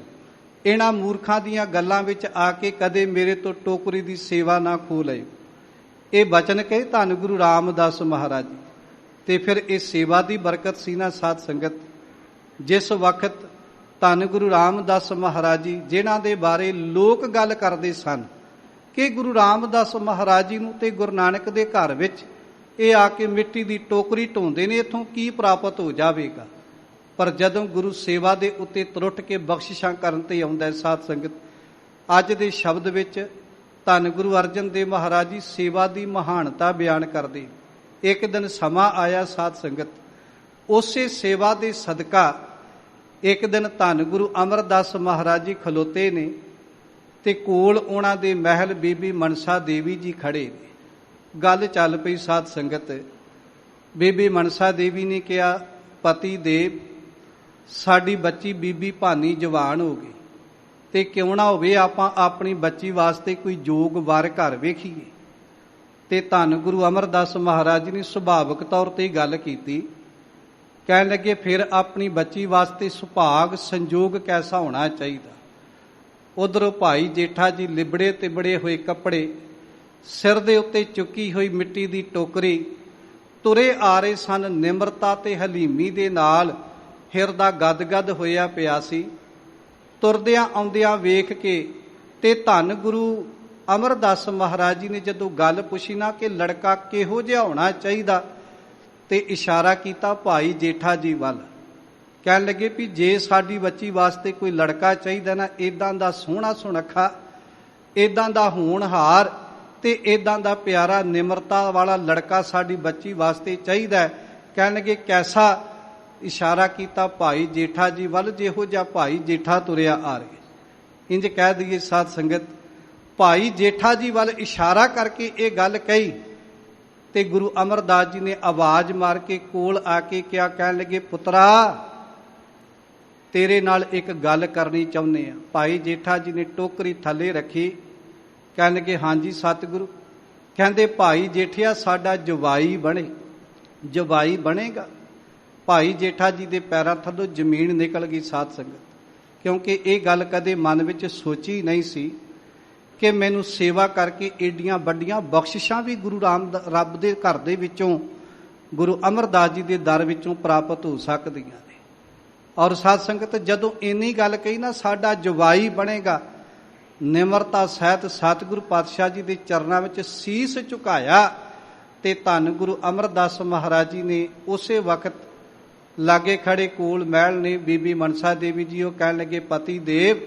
ਇਹਨਾਂ ਮੂਰਖਾਂ ਦੀਆਂ ਗੱਲਾਂ ਵਿੱਚ ਆ ਕੇ ਕਦੇ ਮੇਰੇ ਤੋਂ ਟੋਕਰੀ ਦੀ ਸੇਵਾ ਨਾ ਖੋਹ ਲਿਓ। ਇਹ ਬਚਨ ਕਹੇ ਧੰਨ ਗੁਰੂ ਰਾਮਦਾਸ ਮਹਾਰਾਜ ਜੀ। ਤੇ ਫਿਰ ਇਹ ਸੇਵਾ ਦੀ ਬਰਕਤ ਸੀ ਨਾ ਸਾਧ ਸੰਗਤ, ਜਿਸ ਵਕਤ ਧੰਨ ਗੁਰੂ ਰਾਮਦਾਸ ਮਹਾਰਾਜ ਜੀ ਜਿਨ੍ਹਾਂ ਦੇ ਬਾਰੇ ਲੋਕ ਗੱਲ ਕਰਦੇ ਸਨ ਕਿ ਗੁਰੂ ਰਾਮਦਾਸ ਮਹਾਰਾਜ ਜੀ ਨੂੰ ਤੇ ਗੁਰੂ ਨਾਨਕ ਦੇ ਘਰ ਵਿੱਚ ਇਹ ਆ ਕੇ ਮਿੱਟੀ ਦੀ ਟੋਕਰੀ ਢੋਂਦੇ ਨੇ, ਇੱਥੋਂ ਕੀ ਪ੍ਰਾਪਤ ਹੋ ਜਾਵੇਗਾ। ਪਰ ਜਦੋਂ ਗੁਰੂ ਸੇਵਾ ਦੇ ਉੱਤੇ ਤਰੁੱਟ ਕੇ ਬਖਸ਼ਿਸ਼ਾਂ ਕਰਨ ਤੇ ਆਉਂਦਾ ਹੈ ਸਾਧ ਸੰਗਤ, ਅੱਜ ਦੇ ਸ਼ਬਦ ਵਿੱਚ ਧੰਨ ਗੁਰੂ ਅਰਜਨ ਦੇਵ ਮਹਾਰਾਜ ਜੀ ਸੇਵਾ ਦੀ ਮਹਾਨਤਾ ਬਿਆਨ ਕਰਦੇ। ਇੱਕ ਦਿਨ ਸਮਾਂ ਆਇਆ ਸਾਧ ਸੰਗਤ, ਉਸੇ ਸੇਵਾ ਦੇ ਸਦਕਾ ਇੱਕ ਦਿਨ ਧੰਨ ਗੁਰੂ ਅਮਰਦਾਸ ਮਹਾਰਾਜ ਜੀ ਖਲੋਤੇ ਨੇ ਤੇ ਕੋਲ ਉਹਨਾਂ ਦੇ ਮਹਿਲ ਬੀਬੀ ਮਨਸਾ ਦੇਵੀ ਜੀ ਖੜੇ ਨੇ। ਗੱਲ ਚੱਲ ਪਈ ਸਾਧ ਸੰਗਤ। ਬੀਬੀ ਮਨਸਾ ਦੇਵੀ ਨੇ ਕਿਹਾ, ਪਤੀ ਦੇਵ ਸਾਡੀ ਬੱਚੀ ਬੀਬੀ ਭਾਨੀ ਜਵਾਨ ਹੋ ਗਈ ਤੇ ਕਿਉਂ ਨਾ ਹੋਵੇ ਆਪਾਂ ਆਪਣੀ ਬੱਚੀ ਵਾਸਤੇ ਕੋਈ ਯੋਗ ਵਰ ਘਰ ਵੇਖੀਏ। ਤੇ ਧੰਨ ਗੁਰੂ ਅਮਰਦਾਸ ਮਹਾਰਾਜ ਜੀ ਨੇ ਸੁਭਾਵਿਕ ਤੌਰ ਤੇ ਗੱਲ ਕੀਤੀ। ਕਹਿਣ ਲੱਗੇ ਫਿਰ ਆਪਣੀ ਬੱਚੀ ਵਾਸਤੇ ਸੁਭਾਗ ਸੰਜੋਗ ਕੈਸਾ ਹੋਣਾ ਚਾਹੀਦਾ। ਉਧਰੋਂ ਭਾਈ ਜੇਠਾ ਜੀ ਲਿਬੜੇ ਤਿਬੜੇ ਹੋਏ ਕੱਪੜੇ ਸਿਰ ਦੇ ਉੱਤੇ ਚੁੱਕੀ ਹੋਈ ਮਿੱਟੀ ਦੀ ਟੋਕਰੀ, ਤੁਰੇ ਆ ਰਹੇ ਸਨ ਨਿਮਰਤਾ ਤੇ ਹਲੀਮੀ ਦੇ ਨਾਲ। ਹਿਰਦਾ ਗਦਗਦ ਹੋਇਆ ਪਿਆ ਸੀ। ਤੁਰਦਿਆਂ ਆਉਂਦਿਆਂ ਵੇਖ ਕੇ ਤੇ ਧੰਨ ਗੁਰੂ ਅਮਰਦਾਸ ਮਹਾਰਾਜ ਜੀ ਨੇ ਜਦੋਂ ਗੱਲ ਪੁੱਛੀ ਨਾ ਕਿ ਲੜਕਾ ਕਿਹੋ ਜਿਹਾ ਹੋਣਾ ਚਾਹੀਦਾ, ਤੇ ਇਸ਼ਾਰਾ ਕੀਤਾ ਭਾਈ ਜੇਠਾ ਜੀ ਵੱਲ। ਕਹਿਣ ਲੱਗੇ ਵੀ ਜੇ ਸਾਡੀ ਬੱਚੀ ਵਾਸਤੇ ਕੋਈ ਲੜਕਾ ਚਾਹੀਦਾ ਨਾ, ਇਦਾਂ ਦਾ ਸੋਹਣਾ ਸੁਨੱਖਾ, ਇਦਾਂ ਦਾ ਹੋਣਹਾਰ ਤੇ ਇਦਾਂ ਦਾ ਪਿਆਰਾ ਨਿਮਰਤਾ ਵਾਲਾ ਲੜਕਾ ਸਾਡੀ ਬੱਚੀ ਵਾਸਤੇ ਚਾਹੀਦਾ। ਕਹਿਣ ਲੱਗੇ ਕੈਸਾ? ਇਸ਼ਾਰਾ ਕੀਤਾ ਭਾਈ ਜੇਠਾ ਜੀ ਵੱਲ, ਜਿਹੋ ਜਿਹਾ ਭਾਈ ਜੇਠਾ ਤੁਰਿਆ ਆ ਰਿਹਾ। ਇੰਜ ਕਹਿ ਦਈਏ ਸਾਧ ਸੰਗਤ, ਭਾਈ ਜੇਠਾ ਜੀ ਵੱਲ ਇਸ਼ਾਰਾ ਕਰਕੇ ਇਹ ਗੱਲ ਕਹੀ ਤੇ ਗੁਰੂ ਅਮਰਦਾਸ ਜੀ ਨੇ ਆਵਾਜ਼ ਮਾਰ ਕੇ ਕੋਲ ਆ ਕੇ ਕਿਹਾ। ਕਹਿਣ ਲੱਗੇ ਪੁੱਤਰਾ, ਤੇਰੇ ਨਾਲ ਇੱਕ ਗੱਲ ਕਰਨੀ ਚਾਹੁੰਦੇ ਆ। ਭਾਈ ਜੇਠਾ ਜੀ ਨੇ ਟੋਕਰੀ ਥੱਲੇ ਰੱਖੀ। ਕਹਿਣ ਲੱਗੇ ਹਾਂਜੀ ਸਤਿਗੁਰੂ। ਕਹਿੰਦੇ ਭਾਈ ਜੇਠਿਆ ਸਾਡਾ ਜਵਾਈ ਬਣੇ। ਜਵਾਈ ਬਣੇਗਾ? ਭਾਈ ਜੇਠਾ ਜੀ ਦੇ ਪੈਰਾਂ ਥੱਲੋਂ ਜ਼ਮੀਨ ਨਿਕਲ ਗਈ ਸਾਧ ਸੰਗਤ, ਕਿਉਂਕਿ ਇਹ ਗੱਲ ਕਦੇ ਮਨ ਵਿੱਚ ਸੋਚੀ ਨਹੀਂ ਸੀ ਕਿ ਮੈਨੂੰ ਸੇਵਾ ਕਰਕੇ ਏਡੀਆਂ ਵੱਡੀਆਂ ਬਖਸ਼ਿਸ਼ਾਂ ਵੀ ਗੁਰੂ ਰੱਬ ਦੇ ਘਰ ਦੇ ਵਿੱਚੋਂ, ਗੁਰੂ ਅਮਰਦਾਸ ਜੀ ਦੇ ਦਰ ਵਿੱਚੋਂ ਪ੍ਰਾਪਤ ਹੋ ਸਕਦੀਆਂ ਨੇ। ਔਰ ਸਾਧ ਸੰਗਤ ਜਦੋਂ ਇੰਨੀ ਗੱਲ ਕਹੀ ਨਾ, ਸਾਡਾ ਜਵਾਈ ਬਣੇਗਾ, ਨਿਮਰਤਾ ਸਹਿਤ ਸਤਿਗੁਰੂ ਪਾਤਸ਼ਾਹ ਜੀ ਦੇ ਚਰਨਾਂ ਵਿੱਚ ਸੀਸ ਝੁਕਾਇਆ ਤੇ ਧੰਨ ਗੁਰੂ ਅਮਰਦਾਸ ਮਹਾਰਾਜ ਜੀ ਨੇ ਉਸੇ ਵਕਤ ਲਾਗੇ ਖੜੇ ਕੋਲ ਮਹਿਲ ਨੇ ਬੀਬੀ ਮਨਸਾ ਦੇਵੀ ਜੀ, ਉਹ ਕਹਿਣ ਲੱਗੇ ਪਤੀ ਦੇਵ,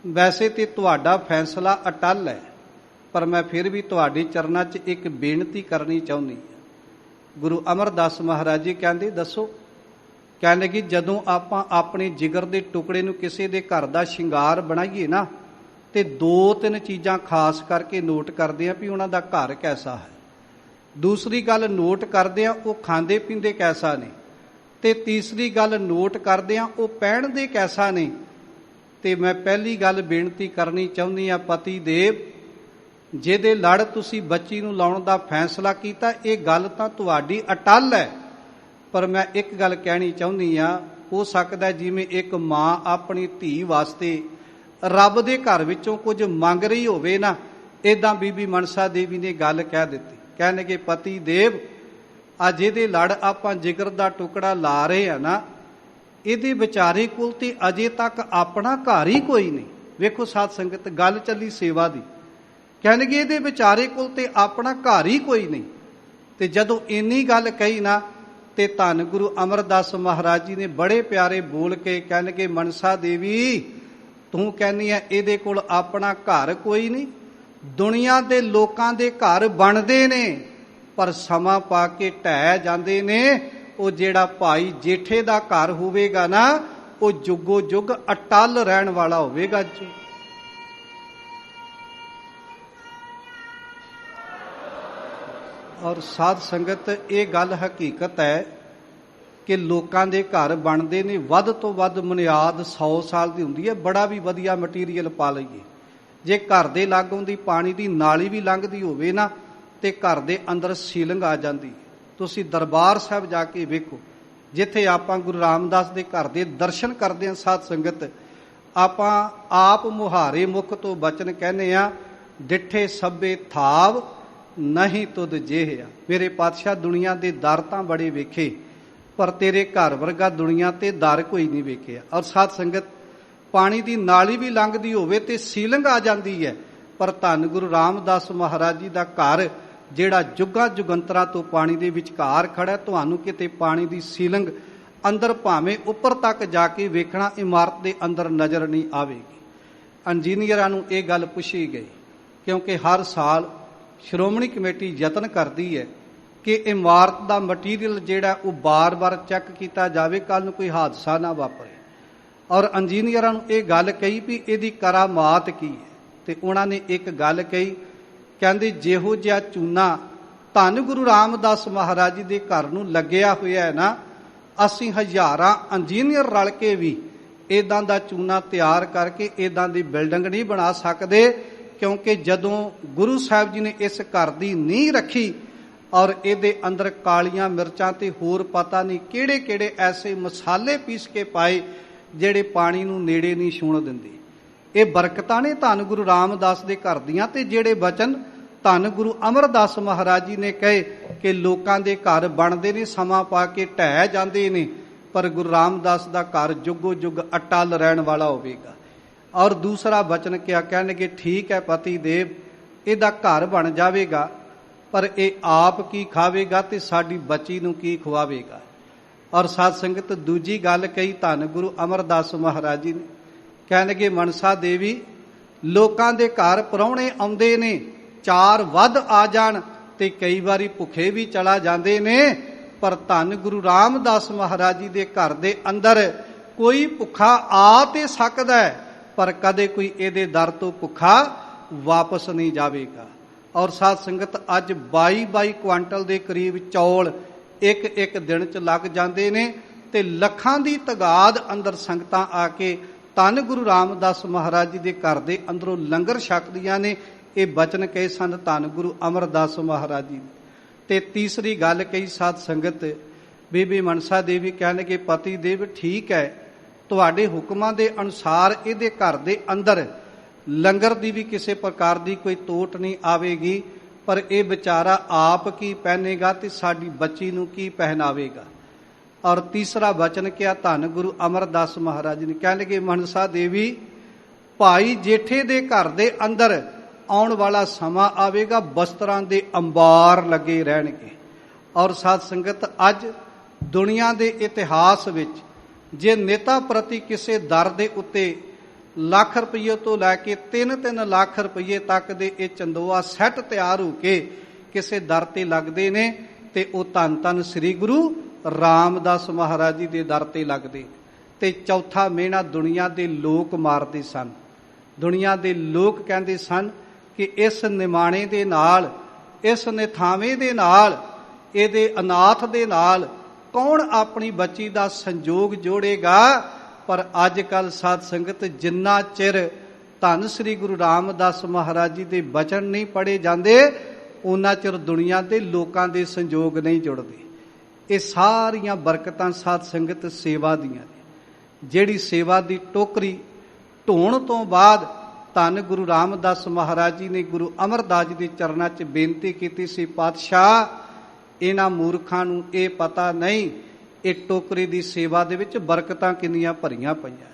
ਵੈਸੇ ਤੇ ਤੁਹਾਡਾ ਫੈਸਲਾ ਅਟੱਲ ਹੈ, ਪਰ ਮੈਂ ਫਿਰ ਵੀ ਤੁਹਾਡੇ ਚਰਨਾਂ 'ਚ ਇੱਕ ਬੇਨਤੀ ਕਰਨੀ ਚਾਹੁੰਦੀ ਹਾਂ। ਗੁਰੂ ਅਮਰਦਾਸ ਮਹਾਰਾਜ ਜੀ ਕਹਿੰਦੇ ਦੱਸੋ। ਕਹਿਣ ਲੱਗੀ ਜਦੋਂ ਆਪਾਂ ਆਪਣੇ ਜਿਗਰ ਦੇ ਟੁਕੜੇ ਨੂੰ ਕਿਸੇ ਦੇ ਘਰ ਦਾ ਸ਼ਿੰਗਾਰ ਬਣਾਈਏ ਨਾ, ਤੇ 2-3 ਚੀਜ਼ਾਂ ਖਾਸ ਕਰਕੇ ਨੋਟ ਕਰਦੇ ਆ ਵੀ ਉਹਨਾਂ ਦਾ ਘਰ ਕੈਸਾ ਹੈ। ਦੂਸਰੀ ਗੱਲ ਨੋਟ ਕਰਦੇ ਆ ਉਹ ਖਾਂਦੇ ਪੀਂਦੇ ਕੈਸਾ ਨੇ, ਤੇ ਤੀਸਰੀ ਗੱਲ ਨੋਟ ਕਰਦੇ ਆ ਉਹ ਪਹਿਨਦੇ ਕੈਸਾ ਨੇ। ਤੇ ਮੈਂ ਪਹਿਲੀ ਗੱਲ ਬੇਨਤੀ ਕਰਨੀ ਚਾਹੁੰਦੀ ਆ ਪਤੀ ਦੇਵ, ਜਿਹਦੇ ਲੜ ਤੁਸੀਂ ਬੱਚੀ ਨੂੰ ਲਾਉਣ ਦਾ ਫੈਸਲਾ ਕੀਤਾ, ਇਹ ਗੱਲ ਤਾਂ ਤੁਹਾਡੀ ਅਟੱਲ ਹੈ, ਪਰ ਮੈਂ ਇੱਕ ਗੱਲ ਕਹਿਣੀ ਚਾਹੁੰਦੀ ਆ, ਹੋ ਸਕਦਾ ਜਿਵੇਂ ਇੱਕ ਮਾਂ ਆਪਣੀ ਧੀ ਵਾਸਤੇ ਰੱਬ ਦੇ ਘਰ ਵਿੱਚੋਂ ਕੁਝ ਮੰਗ ਰਹੀ ਹੋਵੇ ਨਾ, ਏਦਾਂ ਬੀਬੀ ਮਨਸਾ ਦੇਵੀ ਨੇ ਗੱਲ ਕਹਿ ਦਿੱਤੀ। ਕਹਿਣ ਲੱਗੇ ਪਤੀ ਦੇਵ, ਅੱਜ ਇਹਦੇ ਲੜ ਆਪਾਂ ਜਿਗਰ ਦਾ ਟੁਕੜਾ ਲਾ ਰਹੇ ਆ ਨਾ, ਇਹਦੇ ਵਿਚਾਰੇ ਕੋਲ ਤੇ ਅਜੇ ਤੱਕ ਆਪਣਾ ਘਰ ਹੀ ਕੋਈ ਨਹੀਂ। ਵੇਖੋ ਸਾਧ ਸੰਗਤ, ਗੱਲ ਚੱਲੀ ਸੇਵਾ ਦੀ। ਕਹਿਣਗੇ ਇਹਦੇ ਵਿਚਾਰੇ ਕੋਲ ਤੇ ਆਪਣਾ ਘਰ ਹੀ ਕੋਈ ਨਹੀਂ। ਤੇ ਜਦੋਂ ਇੰਨੀ ਗੱਲ ਕਹੀ ਨਾ, ਤੇ ਧੰਨ ਗੁਰੂ ਅਮਰਦਾਸ ਮਹਾਰਾਜ ਜੀ ਨੇ ਬੜੇ ਪਿਆਰੇ ਬੋਲ ਕੇ ਕਹਿਣਗੇ ਮਨਸਾ ਦੇਵੀ, ਤੂੰ ਕਹਿੰਦੀ ਹੈ ਇਹਦੇ ਕੋਲ ਆਪਣਾ ਘਰ ਕੋਈ ਨਹੀਂ। ਦੁਨੀਆ ਦੇ ਲੋਕਾਂ ਦੇ ਘਰ ਬਣਦੇ ਨੇ ਪਰ ਸਮਾਂ ਪਾ ਕੇ ਢਹਿ ਜਾਂਦੇ ਨੇ। ਉਹ ਜਿਹੜਾ ਭਾਈ ਜੇਠੇ ਦਾ ਘਰ ਹੋਵੇਗਾ ਨਾ, ਉਹ ਜੁਗੋ ਜੁਗ ਅਟੱਲ ਰਹਿਣ ਵਾਲਾ ਹੋਵੇਗਾ। ਔਰ ਸਾਧ ਸੰਗਤ, ਇਹ ਗੱਲ ਹਕੀਕਤ ਹੈ ਕਿ ਲੋਕਾਂ ਦੇ ਘਰ ਬਣਦੇ ਨੇ, ਵੱਧ ਤੋਂ ਵੱਧ ਬੁਨਿਆਦ 100 ਸਾਲ ਦੀ ਹੁੰਦੀ ਹੈ। ਬੜਾ ਵੀ ਵਧੀਆ ਮਟੀਰੀਅਲ ਪਾ ਲਈਏ, ਜੇ ਘਰ ਦੇ ਲਾਗੋਂ ਦੀ ਪਾਣੀ ਦੀ ਨਾਲੀ ਵੀ ਲੰਘਦੀ ਹੋਵੇ ਨਾ, ਤੇ ਘਰ ਦੇ ਅੰਦਰ ਸੀਲਿੰਗ ਆ ਜਾਂਦੀ। ਤੁਸੀਂ ਦਰਬਾਰ ਸਾਹਿਬ ਜਾ ਕੇ ਵੇਖੋ, ਜਿੱਥੇ ਆਪਾਂ ਗੁਰੂ ਰਾਮਦਾਸ ਦੇ ਘਰ ਦੇ ਦਰਸ਼ਨ ਕਰਦੇ ਹਾਂ ਸਾਧ ਸੰਗਤ, ਆਪਾਂ ਆਪ ਮੁਹਾਰੇ ਮੁਖ ਤੋਂ ਬਚਨ ਕਹਿੰਦੇ ਆ, ਡਿੱਠੇ ਸਭੇ ਥਾਵ ਨਹੀਂ ਤੁਧ ਜਿਹਿਆ। ਮੇਰੇ ਪਾਤਸ਼ਾਹ, ਦੁਨੀਆ ਦੇ ਦਰ ਤਾਂ ਬੜੇ ਵੇਖੇ, ਪਰ ਤੇਰੇ ਘਰ ਵਰਗਾ ਦੁਨੀਆ ਤੇ ਦਰ ਕੋਈ ਨਹੀਂ ਵੇਖਿਆ। ਔਰ ਸਾਧ ਸੰਗਤ, ਪਾਣੀ ਦੀ ਨਾਲੀ ਵੀ ਲੰਘਦੀ ਹੋਵੇ ਤੇ ਸੀਲਿੰਗ ਆ ਜਾਂਦੀ ਹੈ, ਪਰ ਧੰਨ ਗੁਰੂ ਰਾਮਦਾਸ ਮਹਾਰਾਜ ਜੀ ਦਾ ਘਰ ਜਿਹੜਾ ਜੁਗਾਂ ਜੁਗੰਤਰਾਂ ਤੋਂ ਪਾਣੀ ਦੇ ਵਿਚਕਾਰ ਖੜਾ, ਤੁਹਾਨੂੰ ਕਿਤੇ ਪਾਣੀ ਦੀ ਸੀਲਿੰਗ ਅੰਦਰ ਭਾਵੇਂ ਉੱਪਰ ਤੱਕ ਜਾ ਕੇ ਵੇਖਣਾ, ਇਮਾਰਤ ਦੇ ਅੰਦਰ ਨਜ਼ਰ ਨਹੀਂ ਆਵੇਗੀ। ਇੰਜੀਨੀਅਰਾਂ ਨੂੰ ਇਹ ਗੱਲ ਪੁੱਛੀ ਗਈ, ਕਿਉਂਕਿ ਹਰ ਸਾਲ ਸ਼੍ਰੋਮਣੀ ਕਮੇਟੀ ਯਤਨ ਕਰਦੀ ਹੈ ਕਿ ਇਮਾਰਤ ਦਾ ਮਟੀਰੀਅਲ ਜਿਹੜਾ ਉਹ ਬਾਰ-ਬਾਰ ਚੈੱਕ ਕੀਤਾ ਜਾਵੇ, ਕੱਲ੍ਹ ਨੂੰ ਕੋਈ ਹਾਦਸਾ ਨਾ ਵਾਪਰੇ। ਔਰ ਇੰਜੀਨੀਅਰਾਂ ਨੂੰ ਇਹ ਗੱਲ ਕਹੀ ਵੀ ਇਹਦੀ ਕਰਾਮਾਤ ਕੀ ਹੈ, ਤੇ ਉਹਨਾਂ ਨੇ ਇੱਕ ਗੱਲ ਕਹੀ, ਕਹਿੰਦੇ ਜਿਹੋ ਜਿਹਾ ਚੂਨਾ ਧੰਨ ਗੁਰੂ ਰਾਮਦਾਸ ਮਹਾਰਾਜ ਜੀ ਦੇ ਘਰ ਨੂੰ ਲੱਗਿਆ ਹੋਇਆ ਹੈ ਨਾ, ਅਸੀਂ ਹਜ਼ਾਰਾਂ ਇੰਜੀਨੀਅਰ ਰਲ ਕੇ ਵੀ ਇਦਾਂ ਦਾ ਚੂਨਾ ਤਿਆਰ ਕਰਕੇ ਇਦਾਂ ਦੀ ਬਿਲਡਿੰਗ ਨਹੀਂ ਬਣਾ ਸਕਦੇ। ਕਿਉਂਕਿ ਜਦੋਂ ਗੁਰੂ ਸਾਹਿਬ ਜੀ ਨੇ ਇਸ ਘਰ ਦੀ ਨੀਂਹ ਰੱਖੀ, ਔਰ ਇਹਦੇ ਅੰਦਰ ਕਾਲੀਆਂ ਮਿਰਚਾਂ ਤੇ ਹੋਰ ਪਤਾ ਨਹੀਂ ਕਿਹੜੇ ਕਿਹੜੇ ਐਸੇ ਮਸਾਲੇ ਪੀਸ ਕੇ ਪਾਏ ਜਿਹੜੇ ਪਾਣੀ ਨੂੰ ਨੇੜੇ ਨਹੀਂ ਛੂਹਣ ਦਿੰਦੇ। ਇਹ ਬਰਕਤਾਂ ਨੇ ਧੰਨ ਗੁਰੂ ਰਾਮਦਾਸ ਦੇ ਘਰ ਦੀਆਂ, ਤੇ ਜਿਹੜੇ ਬਚਨ ਧੰਨ ਗੁਰੂ ਅਮਰਦਾਸ ਮਹਾਰਾਜ ਜੀ ਨੇ ਕਹੇ ਕਿ ਲੋਕਾਂ ਦੇ ਘਰ ਬਣਦੇ ਨੇ, ਸਮਾਂ ਪਾ ਕੇ ਢਹਿ ਜਾਂਦੇ ਨੇ, ਪਰ ਗੁਰੂ ਰਾਮਦਾਸ ਦਾ ਘਰ ਜੁਗੋ ਜੁਗ ਅਟਲ ਰਹਿਣ ਵਾਲਾ ਹੋਵੇਗਾ। ਔਰ ਦੂਸਰਾ ਬਚਨ ਕਿਹਾ, ਕਹਿਣਗੇ ਠੀਕ ਹੈ ਪਤੀ ਦੇਵ, ਇਹਦਾ ਘਰ ਬਣ ਜਾਵੇਗਾ, ਪਰ ਇਹ ਆਪ ਕੀ ਖਾਵੇਗਾ ਤੇ ਸਾਡੀ ਬੱਚੀ ਨੂੰ ਕੀ ਖਵਾਵੇਗਾ। ਔਰ ਸਾਧ ਸੰਗਤ ਦੂਜੀ ਗੱਲ ਕਹੀ ਧੰਨ ਗੁਰੂ ਅਮਰਦਾਸ ਮਹਾਰਾਜ ਜੀ ਨੇ, ਕਹਿਣਗੇ ਮਨਸਾ ਦੇਵੀ, ਲੋਕਾਂ ਦੇ ਘਰ ਪ੍ਰਾਹੁਣੇ ਆਉਂਦੇ ਨੇ, ਚਾਰ ਵੱਧ ਆ ਜਾਣ ਤੇ ਕਈ ਵਾਰੀ ਭੁੱਖੇ ਵੀ ਚਲਾ ਜਾਂਦੇ ਨੇ, ਪਰ ਧੰਨ ਗੁਰੂ ਰਾਮਦਾਸ ਮਹਾਰਾਜ ਜੀ ਦੇ ਘਰ ਦੇ ਅੰਦਰ ਕੋਈ ਭੁੱਖਾ ਆ ਤੇ ਸਕਦਾ ਹੈ, ਪਰ ਕਦੇ ਕੋਈ ਇਹਦੇ ਦਰ ਤੋਂ ਭੁੱਖਾ ਵਾਪਸ ਨਹੀਂ ਜਾਵੇਗਾ। ਔਰ ਸਾਧ ਸੰਗਤ ਅੱਜ 22 ਕੁਆਂਟਲ ਦੇ ਕਰੀਬ ਚੌਲ ਇੱਕ ਦਿਨ ਚ ਲੱਗ ਜਾਂਦੇ ਨੇ ਤੇ ਲੱਖਾਂ ਦੀ ਤਾਦਾਦ ਅੰਦਰ ਸੰਗਤਾਂ ਆ ਕੇ ਧੰਨ ਗੁਰੂ ਰਾਮਦਾਸ ਮਹਾਰਾਜ ਜੀ ਦੇ ਘਰ ਦੇ ਅੰਦਰੋਂ ਲੰਗਰ ਛਕਦੀਆਂ ਨੇ। ਇਹ ਬਚਨ ਕਹੇ ਸਨ ਧੰਨ ਗੁਰੂ ਅਮਰਦਾਸ ਮਹਾਰਾਜ ਜੀ। ਤੇ ਤੀਸਰੀ ਗੱਲ ਕਹੀ ਸਾਧ ਸੰਗਤ, ਬੀਬੀ ਮਨਸਾ ਦੇਵੀ ਕਹਿਣਗੇ ਪਤੀ ਦੇਵ ਠੀਕ ਹੈ, ਤੁਹਾਡੇ ਹੁਕਮਾਂ ਦੇ ਅਨੁਸਾਰ ਇਹਦੇ ਘਰ ਦੇ ਅੰਦਰ ਲੰਗਰ ਦੀ ਵੀ ਕਿਸੇ ਪ੍ਰਕਾਰ ਦੀ ਕੋਈ ਤੋਟ ਨਹੀਂ ਆਵੇਗੀ, ਪਰ ਇਹ ਵਿਚਾਰਾ ਆਪ ਕੀ ਪਹਿਨੇਗਾ ਤੇ ਸਾਡੀ ਬੱਚੀ ਨੂੰ ਕੀ ਪਹਿਨਾਵੇਗਾ। ਔਰ ਤੀਸਰਾ ਬਚਨ ਕਿਹਾ ਧੰਨ ਗੁਰੂ ਅਮਰਦਾਸ ਮਹਾਰਾਜ ਨੇ, ਕਹਿਣਗੇ ਮਨਸਾ ਦੇਵੀ, ਭਾਈ ਜੇਠੇ ਦੇ ਘਰ ਦੇ ਅੰਦਰ ਆਉਣ ਵਾਲਾ ਸਮਾਂ ਆਵੇਗਾ, ਬਸਤਰਾਂ ਦੇ ਅੰਬਾਰ ਲੱਗੇ ਰਹਿਣਗੇ। ਔਰ ਸਾਧ ਸੰਗਤ ਅੱਜ ਦੁਨੀਆ ਦੇ ਇਤਿਹਾਸ ਵਿੱਚ ਜੇ ਨੇਤਾ ਪ੍ਰਤੀ ਕਿਸੇ ਦਰ ਦੇ ਉੱਤੇ ਲੱਖ ਰੁਪਈਏ ਤੋਂ ਲੈ ਕੇ 3-3 ਲੱਖ ਰੁਪਈਏ ਤੱਕ ਦੇ ਇਹ ਚੰਦੋਆ ਸੈੱਟ ਤਿਆਰ ਹੋ ਕੇ ਕਿਸੇ ਦਰ ਤੇ ਲੱਗਦੇ ਨੇ, ਤੇ ਉਹ ਧੰਨ ਧੰਨ ਸ੍ਰੀ ਗੁਰੂ ਰਾਮਦਾਸ ਮਹਾਰਾਜ ਜੀ ਦੇ ਦਰ ਤੇ ਲੱਗਦੇ। ਤੇ ਚੌਥਾ ਮਿਹਣਾ ਦੁਨੀਆ ਦੇ ਲੋਕ ਮਾਰਦੇ ਸਨ। ਦੁਨੀਆ ਦੇ ਲੋਕ ਕਹਿੰਦੇ ਸਨ ਕਿ ਇਸ ਨਿਮਾਣੇ ਦੇ ਨਾਲ, ਇਸ ਨਿਥਾਵੇਂ ਦੇ ਨਾਲ, ਇਹਦੇ ਅਨਾਥ ਦੇ ਨਾਲ ਕੌਣ ਆਪਣੀ ਬੱਚੀ ਦਾ ਸੰਜੋਗ ਜੋੜੇਗਾ। ਪਰ ਅੱਜ ਕੱਲ ਸਾਧ ਸੰਗਤ ਜਿੰਨਾ ਚਿਰ ਧੰਨ ਸ੍ਰੀ ਗੁਰੂ ਰਾਮਦਾਸ ਮਹਾਰਾਜ ਜੀ ਦੇ ਬਚਨ ਨਹੀਂ ਪੜ੍ਹੇ ਜਾਂਦੇ, ਉਹਨਾਂ ਚਿਰ ਦੁਨੀਆ ਦੇ ਲੋਕਾਂ ਦੇ ਸੰਜੋਗ ਨਹੀਂ ਜੁੜਦੇ। ਇਹ ਸਾਰੀਆਂ ਬਰਕਤਾਂ ਸਾਧ ਸੰਗਤ ਸੇਵਾ ਦੀਆਂ ਨੇ। ਜਿਹੜੀ ਸੇਵਾ ਦੀ ਟੋਕਰੀ ਢੋਣ ਤੋਂ ਬਾਅਦ ਧੰਨ ਗੁਰੂ ਰਾਮਦਾਸ ਮਹਾਰਾਜ ਜੀ ਨੇ ਗੁਰੂ ਅਮਰਦਾਸ ਜੀ ਦੇ ਚਰਨਾਂ 'ਚ ਬੇਨਤੀ ਕੀਤੀ ਸੀ, ਪਾਤਸ਼ਾਹ ਇਹਨਾਂ ਮੂਰਖਾਂ ਨੂੰ ਇਹ ਪਤਾ ਨਹੀਂ ਇਹ ਟੋਕਰੀ ਦੀ ਸੇਵਾ ਦੇ ਵਿੱਚ ਬਰਕਤਾਂ ਕਿੰਨੀਆਂ ਭਰੀਆਂ ਪਈਆਂ।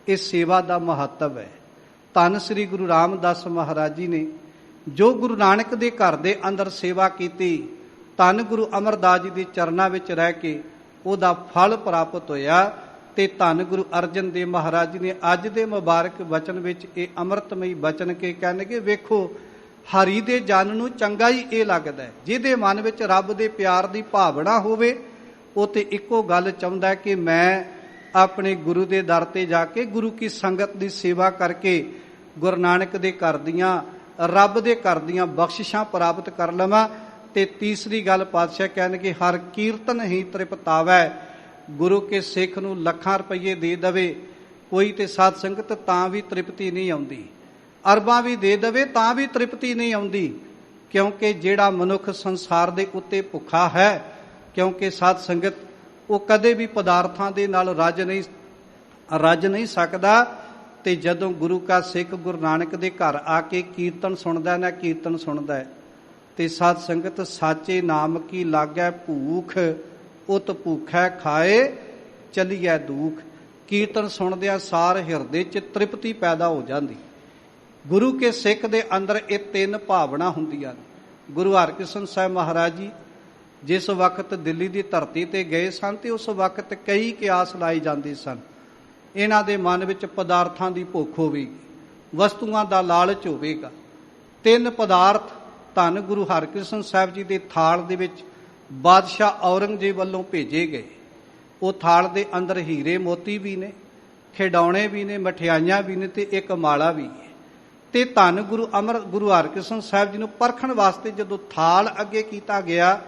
ਇਹ ਸੇਵਾ ਦਾ ਮਹੱਤਵ ਹੈ। ਧੰਨ ਸ੍ਰੀ ਗੁਰੂ ਰਾਮਦਾਸ ਮਹਾਰਾਜ ਜੀ ਨੇ ਜੋ ਗੁਰੂ ਨਾਨਕ ਦੇ ਘਰ ਦੇ ਅੰਦਰ ਸੇਵਾ ਕੀਤੀ, ਧੰਨ ਗੁਰੂ ਅਮਰਦਾਸ ਜੀ ਦੇ ਚਰਨਾਂ ਵਿੱਚ ਰਹਿ ਕੇ ਉਹਦਾ ਫਲ ਪ੍ਰਾਪਤ ਹੋਇਆ। ਤੇ ਧੰਨ ਗੁਰੂ ਅਰਜਨ ਦੇਵ ਮਹਾਰਾਜ ਜੀ ਨੇ ਅੱਜ ਦੇ ਮੁਬਾਰਕ ਬਚਨ ਵਿੱਚ ਇਹ ਅੰਮ੍ਰਿਤਮਈ ਬਚਨ ਕੇ ਕਹਿਣਗੇ, ਵੇਖੋ ਹਰੀ ਦੇ ਜਨ ਨੂੰ ਚੰਗਾ ਹੀ ਇਹ ਲੱਗਦਾ ਹੈ, ਜਿਹਦੇ ਮਨ ਵਿੱਚ ਰੱਬ ਦੇ ਪਿਆਰ ਦੀ ਭਾਵਨਾ ਹੋਵੇ, ਉਹ ਤੇ ਇੱਕੋ ਗੱਲ ਚਾਹੁੰਦਾ ਕਿ ਮੈਂ ਆਪਣੇ ਗੁਰੂ ਦੇ ਦਰ ਤੇ ਜਾ ਕੇ ਗੁਰੂ ਕੀ ਸੰਗਤ ਦੀ ਸੇਵਾ ਕਰਕੇ ਗੁਰੂ ਨਾਨਕ ਦੇ ਘਰ ਦੀਆਂ, ਰੱਬ ਦੇ ਘਰ ਦੀਆਂ ਬਖਸ਼ਿਸ਼ਾਂ ਪ੍ਰਾਪਤ ਕਰ ਲਵਾਂ। ਤੇ ਤੀਸਰੀ ਗੱਲ ਪਾਤਸ਼ਾਹ ਕਹਿਣਗੇ, ਹਰ ਕੀਰਤਨ ਹੀ ਤ੍ਰਿਪਤਾਵੈ। ਗੁਰੂ ਕੇ ਸਿੱਖ ਨੂੰ ਲੱਖਾਂ ਰੁਪਈਏ ਦੇ ਦੇਵੇ ਕੋਈ ਤੇ ਸਾਧ ਸੰਗਤ ਤਾਂ ਵੀ ਤ੍ਰਿਪਤੀ ਨਹੀਂ ਆਉਂਦੀ, ਅਰਬਾਂ ਵੀ ਦੇ ਦੇਵੇ ਤਾਂ ਵੀ ਤ੍ਰਿਪਤੀ ਨਹੀਂ ਆਉਂਦੀ, ਕਿਉਂਕਿ ਜਿਹੜਾ ਮਨੁੱਖ ਸੰਸਾਰ ਦੇ ਉੱਤੇ ਭੁੱਖਾ ਹੈ, ਕਿਉਂਕਿ ਸਾਧ ਸੰਗਤ ਉਹ ਕਦੇ ਵੀ ਪਦਾਰਥਾਂ ਦੇ ਨਾਲ ਰੱਜ ਨਹੀਂ ਸਕਦਾ। ਤੇ ਜਦੋਂ ਗੁਰੂ ਕਾ ਸਿੱਖ ਗੁਰੂ ਨਾਨਕ ਦੇ ਘਰ ਆ ਕੇ ਕੀਰਤਨ ਸੁਣਦਾ ਨਾ, ਕੀਰਤਨ ਸੁਣਦਾ ਹੈ, ਤੇ ਸਾਧ ਸੰਗਤ ਸਾਚੇ ਨਾਮ ਕੀ ਲਾਗੈ ਭੂਖ, ਉਤ ਭੂਖੈ ਖਾਏ ਚਲੀਐ ਦੂਖ। ਕੀਰਤਨ ਸੁਣਦਿਆਂ ਸਾਰ ਹਿਰਦੇ 'ਚ ਤ੍ਰਿਪਤੀ ਪੈਦਾ ਹੋ ਜਾਂਦੀ। ਗੁਰੂ ਕੇ ਸਿੱਖ ਦੇ ਅੰਦਰ ਇਹ ਤਿੰਨ ਭਾਵਨਾ ਹੁੰਦੀਆਂ ਨੇ। ਗੁਰੂ ਹਰਕ੍ਰਿਸ਼ਨ ਸਾਹਿਬ ਮਹਾਰਾਜ ਜੀ ਜਿਸ ਵਕਤ ਦਿੱਲੀ ਦੀ ਧਰਤੀ ਤੇ ਗਏ ਸਨ, ਤੇ ਉਸ ਵਕਤ ਕਈ ਕਿਆਸ ਲਾਏ ਜਾਂਦੇ ਸਨ। ਇਹਨਾਂ ਦੇ ਮਨ ਵਿੱਚ ਪਦਾਰਥਾਂ ਦੀ ਭੁੱਖ ਹੋਵੇਗੀ, ਵਸਤੂਆਂ ਦਾ ਲਾਲਚ ਹੋਵੇਗਾ। ਤਿੰਨ ਪਦਾਰਥ ਧੰਨ ਗੁਰੂ ਹਰਕ੍ਰਿਸ਼ਨ ਸਾਹਿਬ ਜੀ ਦੇ ਥਾਲ ਦੇ ਵਿੱਚ ਬਾਦਸ਼ਾਹ ਔਰੰਗਜ਼ੇਬ ਵੱਲੋਂ ਭੇਜੇ ਗਏ। ਉਹ ਥਾਲ ਦੇ ਅੰਦਰ ਹੀਰੇ ਮੋਤੀ ਵੀ ਨੇ, ਖਿਡੌਣੇ ਵੀ ਨੇ, ਮਠਿਆਈਆਂ ਵੀ ਨੇ, ਤੇ ਇੱਕ ਮਾਲਾ ਵੀ ਹੈ। ਤੇ ਧੰਨ ਗੁਰੂ ਹਰਕ੍ਰਿਸ਼ਨ ਸਾਹਿਬ ਜੀ ਨੂੰ ਪਰਖਣ ਵਾਸਤੇ ਜਦੋਂ ਥਾਲ ਅੱਗੇ ਕੀਤਾ ਗਿਆ,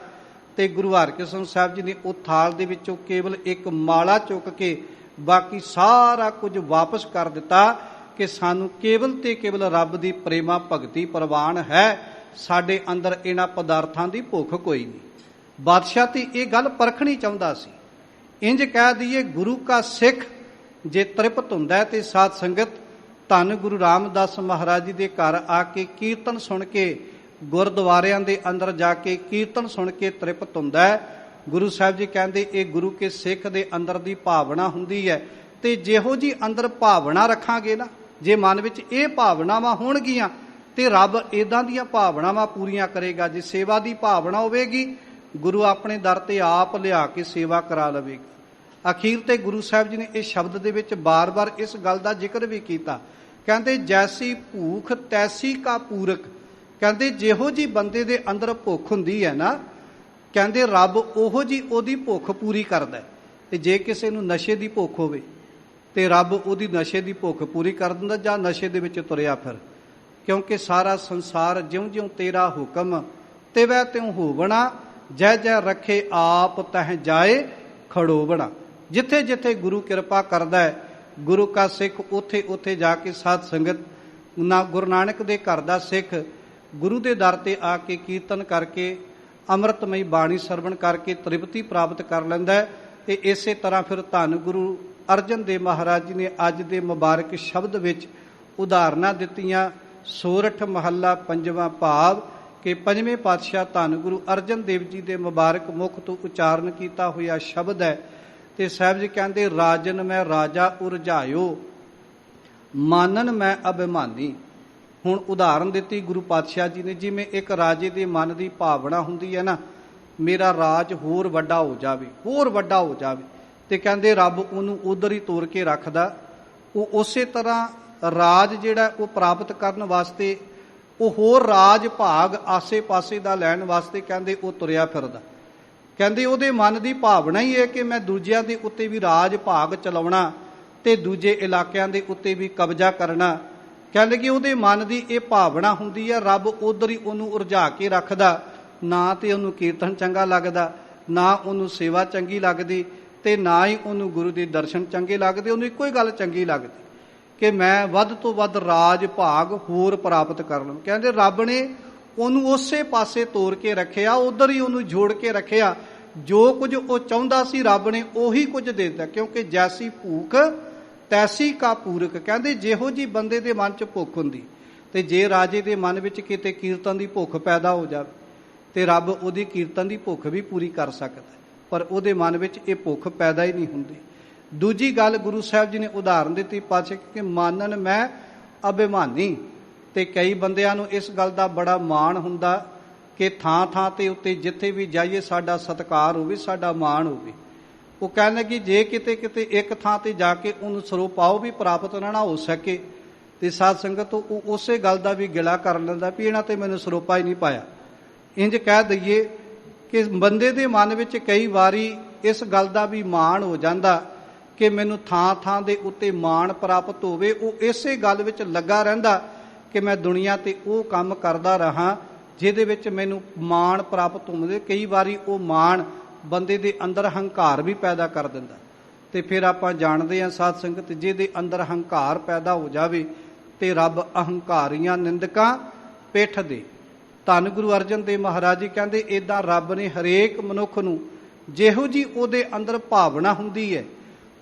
ਤੇ ਗੁਰੂ ਹਰਕ੍ਰਿਸ਼ਨ ਸਾਹਿਬ ਜੀ ਨੇ ਉਹ ਥਾਲ ਦੇ ਵਿੱਚੋਂ ਕੇਵਲ ਇੱਕ ਮਾਲਾ ਚੁੱਕ ਕੇ ਬਾਕੀ ਸਾਰਾ ਕੁਝ ਵਾਪਸ ਕਰ ਦਿੱਤਾ ਕਿ ਸਾਨੂੰ ਕੇਵਲ ਤੇ ਕੇਵਲ ਰੱਬ ਦੀ ਪ੍ਰੇਮਾ ਭਗਤੀ ਪ੍ਰਵਾਨ ਹੈ, ਸਾਡੇ ਅੰਦਰ ਇਹਨਾਂ ਪਦਾਰਥਾਂ ਦੀ ਭੁੱਖ ਕੋਈ ਨਹੀਂ। ਬਾਦਸ਼ਾਹ ਤੇ ਇਹ ਗੱਲ ਪਰਖਣੀ ਚਾਹੁੰਦਾ ਸੀ। ਇੰਜ ਕਹਿ ਦਈਏ, ਗੁਰੂ ਕਾ ਸਿੱਖ ਜੇ ਤ੍ਰਿਪਤ ਹੁੰਦਾ ਹੈ ਤੇ ਸਾਧ ਸੰਗਤ ਧੰਨ ਗੁਰੂ ਰਾਮਦਾਸ ਮਹਾਰਾਜ ਜੀ ਦੇ ਘਰ ਆ ਕੇ ਕੀਰਤਨ ਸੁਣ ਕੇ ਗੁਰਦੁਆਰਿਆਂ ਦੇ ਅੰਦਰ ਜਾ ਕੇ ਕੀਰਤਨ ਸੁਣ ਕੇ ਤ੍ਰਿਪਤ ਹੁੰਦਾ ਹੈ। ਗੁਰੂ ਸਾਹਿਬ ਜੀ ਕਹਿੰਦੇ ਇਹ ਗੁਰੂ ਕੇ ਸਿੱਖ ਦੇ ਅੰਦਰ ਦੀ ਭਾਵਨਾ ਹੁੰਦੀ ਹੈ। ਤੇ ਜਿਹੋ ਜੀ ਅੰਦਰ ਭਾਵਨਾ ਰੱਖਾਂਗੇ ਨਾ, ਜੇ ਮਨ ਵਿੱਚ ਇਹ ਭਾਵਨਾਵਾਂ ਹੋਣਗੀਆਂ ਤੇ ਰੱਬ ਇਦਾਂ ਦੀਆਂ ਭਾਵਨਾਵਾਂ ਪੂਰੀਆਂ ਕਰੇਗਾ। ਜੇ ਸੇਵਾ ਦੀ ਭਾਵਨਾ ਹੋਵੇਗੀ, ਗੁਰੂ ਆਪਣੇ ਦਰ ਤੇ ਆਪ ਲਿਆ ਕੇ ਸੇਵਾ ਕਰਾ ਲਵੇਗਾ। ਅਖੀਰ ਤੇ ਗੁਰੂ ਸਾਹਿਬ ਜੀ ਨੇ ਇਸ ਸ਼ਬਦ ਦੇ ਵਿੱਚ ਬਾਰ-ਬਾਰ ਇਸ ਗੱਲ ਦਾ ਜ਼ਿਕਰ ਵੀ ਕੀਤਾ। ਕਹਿੰਦੇ ਜੈਸੀ ਭੂਖ ਤੈਸੀ ਕਾ ਪੂਰਕ। ਕਹਿੰਦੇ ਜਿਹੋ ਜੀ ਬੰਦੇ ਦੇ ਅੰਦਰ ਭੁੱਖ ਹੁੰਦੀ ਹੈ ਨਾ, ਕਹਿੰਦੇ ਰੱਬ ਉਹੋ ਜੀ ਉਹਦੀ ਭੁੱਖ ਪੂਰੀ ਕਰਦਾ। ਤੇ ਜੇ ਕਿਸੇ ਨੂੰ ਨਸ਼ੇ ਦੀ ਭੁੱਖ ਹੋਵੇ ਤੇ ਰੱਬ ਉਹਦੀ ਨਸ਼ੇ ਦੀ ਭੁੱਖ ਪੂਰੀ ਕਰ ਦਿੰਦਾ, ਜਾਂ ਨਸ਼ੇ ਦੇ ਵਿੱਚ ਤੁਰਿਆ ਫਿਰ। ਕਿਉਂਕਿ ਸਾਰਾ ਸੰਸਾਰ ਜਿਉਂ ਜਿਉਂ ਤੇਰਾ ਹੁਕਮ ਤਿਵੈ ਤਿਉਂ ਹੋਵਣਾ, ਜੈ ਜੈ ਰੱਖੇ ਆਪ ਤਹਿ ਜਾਏ ਖੜੋਵਣਾ। ਜਿੱਥੇ ਜਿੱਥੇ ਗੁਰੂ ਕਿਰਪਾ ਕਰਦਾ ਹੈ, ਗੁਰੂ ਕਾ ਸਿੱਖ ਉੱਥੇ ਉੱਥੇ ਜਾ ਕੇ ਸਾਧ ਸੰਗਤ ਨਾ, ਗੁਰੂ ਨਾਨਕ ਦੇ ਘਰ ਦਾ ਸਿੱਖ ਗੁਰੂ ਦੇ ਦਰ ਤੇ ਆ ਕੇ ਕੀਰਤਨ ਕਰਕੇ ਅੰਮ੍ਰਿਤਮਈ ਬਾਣੀ ਸਰਵਣ ਕਰਕੇ ਤ੍ਰਿਪਤੀ ਪ੍ਰਾਪਤ ਕਰ ਲੈਂਦਾ ਹੈ। ਤੇ ਇਸੇ ਤਰ੍ਹਾਂ ਫਿਰ ਧੰਨ ਗੁਰੂ ਅਰਜਨ ਦੇਵ ਮਹਾਰਾਜ ਜੀ ਨੇ ਅੱਜ ਦੇ ਮੁਬਾਰਕ ਸ਼ਬਦ ਵਿੱਚ ਉਦਾਹਰਨਾਂ ਦਿੱਤੀਆਂ। ਸੋਰਠ ਮਹੱਲਾ ਪੰਜਵਾਂ ਭਾਵ ਕਿ ਪੰਜਵੇਂ ਪਾਤਸ਼ਾਹ ਧੰਨ ਗੁਰੂ ਅਰਜਨ ਦੇਵ ਜੀ ਦੇ ਮੁਬਾਰਕ ਮੁਖ ਤੋਂ ਉਚਾਰਨ ਕੀਤਾ ਹੋਇਆ ਸ਼ਬਦ ਹੈ। ਤੇ ਸਾਹਿਬ ਜੀ ਕਹਿੰਦੇ ਰਾਜਨ ਮੈਂ ਰਾਜਾ ਉਰਝਾਇਓ, ਮਾਨਨ ਮੈਂ ਅਭਿਮਾਨੀ। ਹੁਣ ਉਦਾਹਰਨ ਦਿੱਤੀ ਗੁਰੂ ਪਾਤਸ਼ਾਹ ਜੀ ਨੇ, ਜਿਵੇਂ ਇੱਕ ਰਾਜੇ ਦੇ ਮਨ ਦੀ ਭਾਵਨਾ ਹੁੰਦੀ ਹੈ ਨਾ, ਮੇਰਾ ਰਾਜ ਹੋਰ ਵੱਡਾ ਹੋ ਜਾਵੇ, ਹੋਰ ਵੱਡਾ ਹੋ ਜਾਵੇ। ਤੇ ਕਹਿੰਦੇ ਰੱਬ ਉਹਨੂੰ ਉਧਰ ਹੀ ਤੋਰ ਕੇ ਰੱਖਦਾ। ਉਹ ਉਸੇ ਤਰ੍ਹਾਂ ਰਾਜ ਜਿਹੜਾ ਉਹ ਪ੍ਰਾਪਤ ਕਰਨ ਵਾਸਤੇ, ਉਹ ਹੋਰ ਰਾਜ ਭਾਗ ਆਸੇ ਪਾਸੇ ਦਾ ਲੈਣ ਵਾਸਤੇ ਕਹਿੰਦੇ ਉਹ ਤੁਰਿਆ ਫਿਰਦਾ। ਕਹਿੰਦੇ ਉਹਦੇ ਮਨ ਦੀ ਭਾਵਨਾ ਹੀ ਹੈ ਕਿ ਮੈਂ ਦੂਜਿਆਂ ਦੇ ਉੱਤੇ ਵੀ ਰਾਜ ਭਾਗ ਚਲਾਉਣਾ ਤੇ ਦੂਜੇ ਇਲਾਕਿਆਂ ਦੇ ਉੱਤੇ ਵੀ ਕਬਜ਼ਾ ਕਰਨਾ। ਕਹਿੰਦੇ ਕਿ ਉਹਦੇ ਮਨ ਦੀ ਇਹ ਭਾਵਨਾ ਹੁੰਦੀ ਹੈ। ਰੱਬ ਉਧਰ ਹੀ ਉਹਨੂੰ ਉਰਝਾ ਕੇ ਰੱਖਦਾ। ਨਾ ਤੇ ਉਹਨੂੰ ਕੀਰਤਨ ਚੰਗਾ ਲੱਗਦਾ, ਨਾ ਉਹਨੂੰ ਸੇਵਾ ਚੰਗੀ ਲੱਗਦੀ, ਤੇ ਨਾ ਹੀ ਉਹਨੂੰ ਗੁਰੂ ਦੇ ਦਰਸ਼ਨ ਚੰਗੇ ਲੱਗਦੇ। ਉਹਨੂੰ ਇੱਕੋ ਹੀ ਗੱਲ ਚੰਗੀ ਲੱਗਦੀ ਕਿ ਮੈਂ ਵੱਧ ਤੋਂ ਵੱਧ ਰਾਜ ਭਾਗ ਹੋਰ ਪ੍ਰਾਪਤ ਕਰ ਲਵਾਂ। ਕਹਿੰਦੇ ਰੱਬ ਨੇ ਉਹਨੂੰ ਉਸੇ ਪਾਸੇ ਤੋਰ ਕੇ ਰੱਖਿਆ, ਉਧਰ ਹੀ ਉਹਨੂੰ ਜੋੜ ਕੇ ਰੱਖਿਆ। ਜੋ ਕੁਝ ਉਹ ਚਾਹੁੰਦਾ ਸੀ ਰੱਬ ਨੇ ਉਹੀ ਕੁਝ ਦੇ ਦਿੱਤਾ। ਕਿਉਂਕਿ ਜੈਸੀ ਭੂਖ ਤੈਸੀ ਕਾ ਪੂਰਕ। ਕਹਿੰਦੇ ਜਿਹੋ ਜੀ ਬੰਦੇ ਦੇ ਮਨ 'ਚ ਭੁੱਖ ਹੁੰਦੀ, ਤੇ ਜੇ ਰਾਜੇ ਦੇ ਮਨ ਵਿੱਚ ਕਿਤੇ ਕੀਰਤਨ ਦੀ ਭੁੱਖ ਪੈਦਾ ਹੋ ਜਾਵੇ ਤੇ ਰੱਬ ਉਹਦੀ ਕੀਰਤਨ ਦੀ ਭੁੱਖ ਵੀ ਪੂਰੀ ਕਰ ਸਕਦਾ, ਪਰ ਉਹਦੇ ਮਨ ਵਿੱਚ ਇਹ ਭੁੱਖ ਪੈਦਾ ਹੀ ਨਹੀਂ ਹੁੰਦੀ। ਦੂਜੀ ਗੱਲ ਗੁਰੂ ਸਾਹਿਬ ਜੀ ਨੇ ਉਦਾਹਰਨ ਦਿੱਤੀ ਪਾਛੇ ਕਿ ਮਾਨਨ ਮੈਂ ਅਭਿਮਾਨੀ। ਤੇ ਕਈ ਬੰਦਿਆਂ ਨੂੰ ਇਸ ਗੱਲ ਦਾ ਬੜਾ ਮਾਣ ਹੁੰਦਾ ਕਿ ਥਾਂ ਥਾਂ ਤੇ ਉੱਤੇ ਜਿੱਥੇ ਵੀ ਜਾਈਏ ਸਾਡਾ ਸਤਿਕਾਰ ਹੋਵੇ, ਸਾਡਾ ਮਾਣ ਹੋਵੇ। ਉਹ ਕਹਿੰਦੇ ਕਿ ਜੇ ਕਿਤੇ ਕਿਤੇ ਇੱਕ ਥਾਂ ਤੇ ਜਾ ਕੇ ਉਹਨੂੰ ਸਰੋਪਾਓ ਵੀ ਪ੍ਰਾਪਤ ਨਾ ਹੋ ਸਕੇ ਤੇ ਸਾਧ ਸੰਗਤ ਉਹ ਉਸੇ ਗੱਲ ਦਾ ਵੀ ਗਿਲਾ ਕਰ ਲੈਂਦਾ ਵੀ ਇਹਨਾਂ ਤੇ ਮੈਨੂੰ ਸਰੋਪਾ ਹੀ ਨਹੀਂ ਪਾਇਆ। ਇੰਜ ਕਹਿ ਦਈਏ ਕਿ ਬੰਦੇ ਦੇ ਮਨ ਵਿੱਚ ਕਈ ਵਾਰੀ ਇਸ ਗੱਲ ਦਾ ਵੀ ਮਾਣ ਹੋ ਜਾਂਦਾ ਕਿ ਮੈਨੂੰ ਥਾਂ ਥਾਂ ਦੇ ਉੱਤੇ ਮਾਣ ਪ੍ਰਾਪਤ ਹੋਵੇ। ਉਹ ਇਸੇ ਗੱਲ ਵਿੱਚ ਲੱਗਾ ਰਹਿੰਦਾ ਕਿ ਮੈਂ ਦੁਨੀਆ ਤੇ ਉਹ ਕੰਮ ਕਰਦਾ ਰਹਾ ਜਿਹਦੇ ਵਿੱਚ ਮੈਨੂੰ ਮਾਣ ਪ੍ਰਾਪਤ ਹੋਵੇ। ਕਈ ਵਾਰੀ ਉਹ ਮਾਣ ਬੰਦੇ ਦੇ ਅੰਦਰ ਹੰਕਾਰ ਵੀ ਪੈਦਾ ਕਰ ਦਿੰਦਾ। ਤੇ ਫਿਰ ਆਪਾਂ ਜਾਣਦੇ ਹਾਂ ਸਾਧ ਸੰਗਤ, ਜਿਹਦੇ ਅੰਦਰ ਹੰਕਾਰ ਪੈਦਾ ਹੋ ਜਾਵੇ ਤੇ ਰੱਬ ਅਹੰਕਾਰੀਆਂ ਨਿੰਦਕਾਂ ਪਿੱਠ ਦੇ। ਧੰਨ ਗੁਰੂ ਅਰਜਨ ਦੇਵ ਮਹਾਰਾਜ ਜੀ ਕਹਿੰਦੇ ਏਦਾਂ ਰੱਬ ਨੇ ਹਰੇਕ ਮਨੁੱਖ ਨੂੰ ਜਿਹੋ ਜੀ ਉਹਦੇ ਅੰਦਰ ਭਾਵਨਾ ਹੁੰਦੀ ਹੈ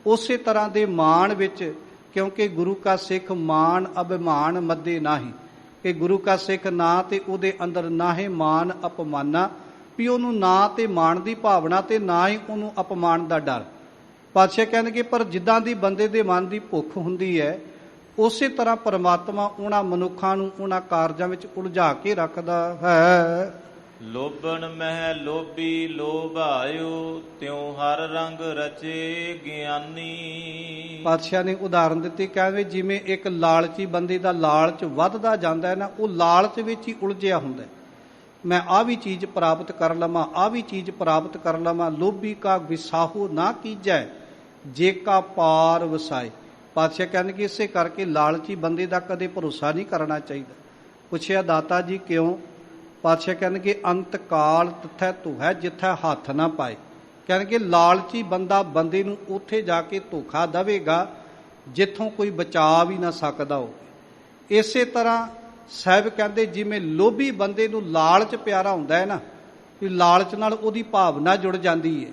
ਉਸੇ ਤਰ੍ਹਾਂ ਦੇ ਮਾਣ ਵਿੱਚ, ਕਿਉਂਕਿ ਗੁਰੂ ਕਾ ਸਿੱਖ ਮਾਣ ਅਭਿਮਾਨ ਮੱਦੇ ਨਾਹੀ, ਕਿ ਗੁਰੂ ਕਾ ਸਿੱਖ ਨਾ ਤੇ ਉਹਦੇ ਅੰਦਰ ਨਾ ਹੀ ਮਾਣ ਅਪਮਾਨਾ, ਵੀ ਉਹਨੂੰ ਨਾ ਤੇ ਮਾਣ ਦੀ ਭਾਵਨਾ ਤੇ ਨਾ ਹੀ ਉਹਨੂੰ ਅਪਮਾਨ ਦਾ ਡਰ। ਪਾਤਸ਼ਾਹ ਕਹਿਣਗੇ ਪਰ ਜਿੱਦਾਂ ਦੀ ਬੰਦੇ ਦੇ ਮਨ ਦੀ ਭੁੱਖ ਹੁੰਦੀ ਹੈ ਉਸੇ ਤਰ੍ਹਾਂ ਪਰਮਾਤਮਾ ਉਹਨਾਂ ਮਨੁੱਖਾਂ ਨੂੰ ਉਹਨਾਂ ਕਾਰਜਾਂ ਵਿੱਚ ਉਲਝਾ ਕੇ ਰੱਖਦਾ ਹੈ। ਲੋਭਣ ਮਹਿ ਲੋਭੀ ਲੋਭਾਇਓ, ਤਿਉ ਹਰ ਰੰਗ ਰਚੇ ਗਿਆਨੀ। ਪਾਤਸ਼ਾਹ ਨੇ ਉਦਾਹਰਨ ਦਿੱਤੀ, ਕਹਿੰਦੇ ਜਿਵੇਂ ਇੱਕ ਲਾਲਚੀ ਬੰਦੇ ਦਾ ਲਾਲਚ ਵੱਧਦਾ ਜਾਂਦਾ ਹੈ ਨਾ, ਉਹ ਲਾਲਚ ਵਿੱਚ ਹੀ ਉਲਝਿਆ ਹੁੰਦਾ। ਮੈਂ ਆਹ ਵੀ ਚੀਜ਼ ਪ੍ਰਾਪਤ ਕਰ ਲਵਾਂ, ਆਹ ਵੀ ਚੀਜ਼ ਪ੍ਰਾਪਤ ਕਰ ਲਵਾਂ। ਲੋਭੀ ਕਾ ਵਿਸਾਹੋ ਨਾ ਕੀਜੈ, ਜੇ ਕਾ ਪਾਰ ਵਸਾਏ। ਪਾਤਸ਼ਾਹ ਕਹਿੰਦੇ ਕਿ ਇਸੇ ਕਰਕੇ ਲਾਲਚੀ ਬੰਦੇ ਦਾ ਕਦੇ ਭਰੋਸਾ ਨਹੀਂ ਕਰਨਾ ਚਾਹੀਦਾ। ਪੁੱਛਿਆ ਦਾਤਾ ਜੀ ਕਿਉਂ? ਪਾਤਸ਼ਾਹ ਕਹਿਣਗੇ ਅੰਤ ਕਾਲ ਤਥੈ ਧੋਖਾ ਜਿੱਥੈ ਹੱਥ ਨਾ ਪਾਏ। ਕਹਿਣਗੇ ਲਾਲਚੀ ਬੰਦਾ ਬੰਦੇ ਨੂੰ ਉੱਥੇ ਜਾ ਕੇ ਧੋਖਾ ਦੇਵੇਗਾ ਜਿੱਥੋਂ ਕੋਈ ਬਚਾ ਵੀ ਨਾ ਸਕਦਾ ਹੋਵੇ। ਇਸੇ ਤਰ੍ਹਾਂ ਸਾਹਿਬ ਕਹਿੰਦੇ ਜਿਵੇਂ ਲੋਭੀ ਬੰਦੇ ਨੂੰ ਲਾਲਚ ਪਿਆਰਾ ਹੁੰਦਾ ਹੈ ਨਾ, ਕਿ ਲਾਲਚ ਨਾਲ ਉਹਦੀ ਭਾਵਨਾ ਜੁੜ ਜਾਂਦੀ ਹੈ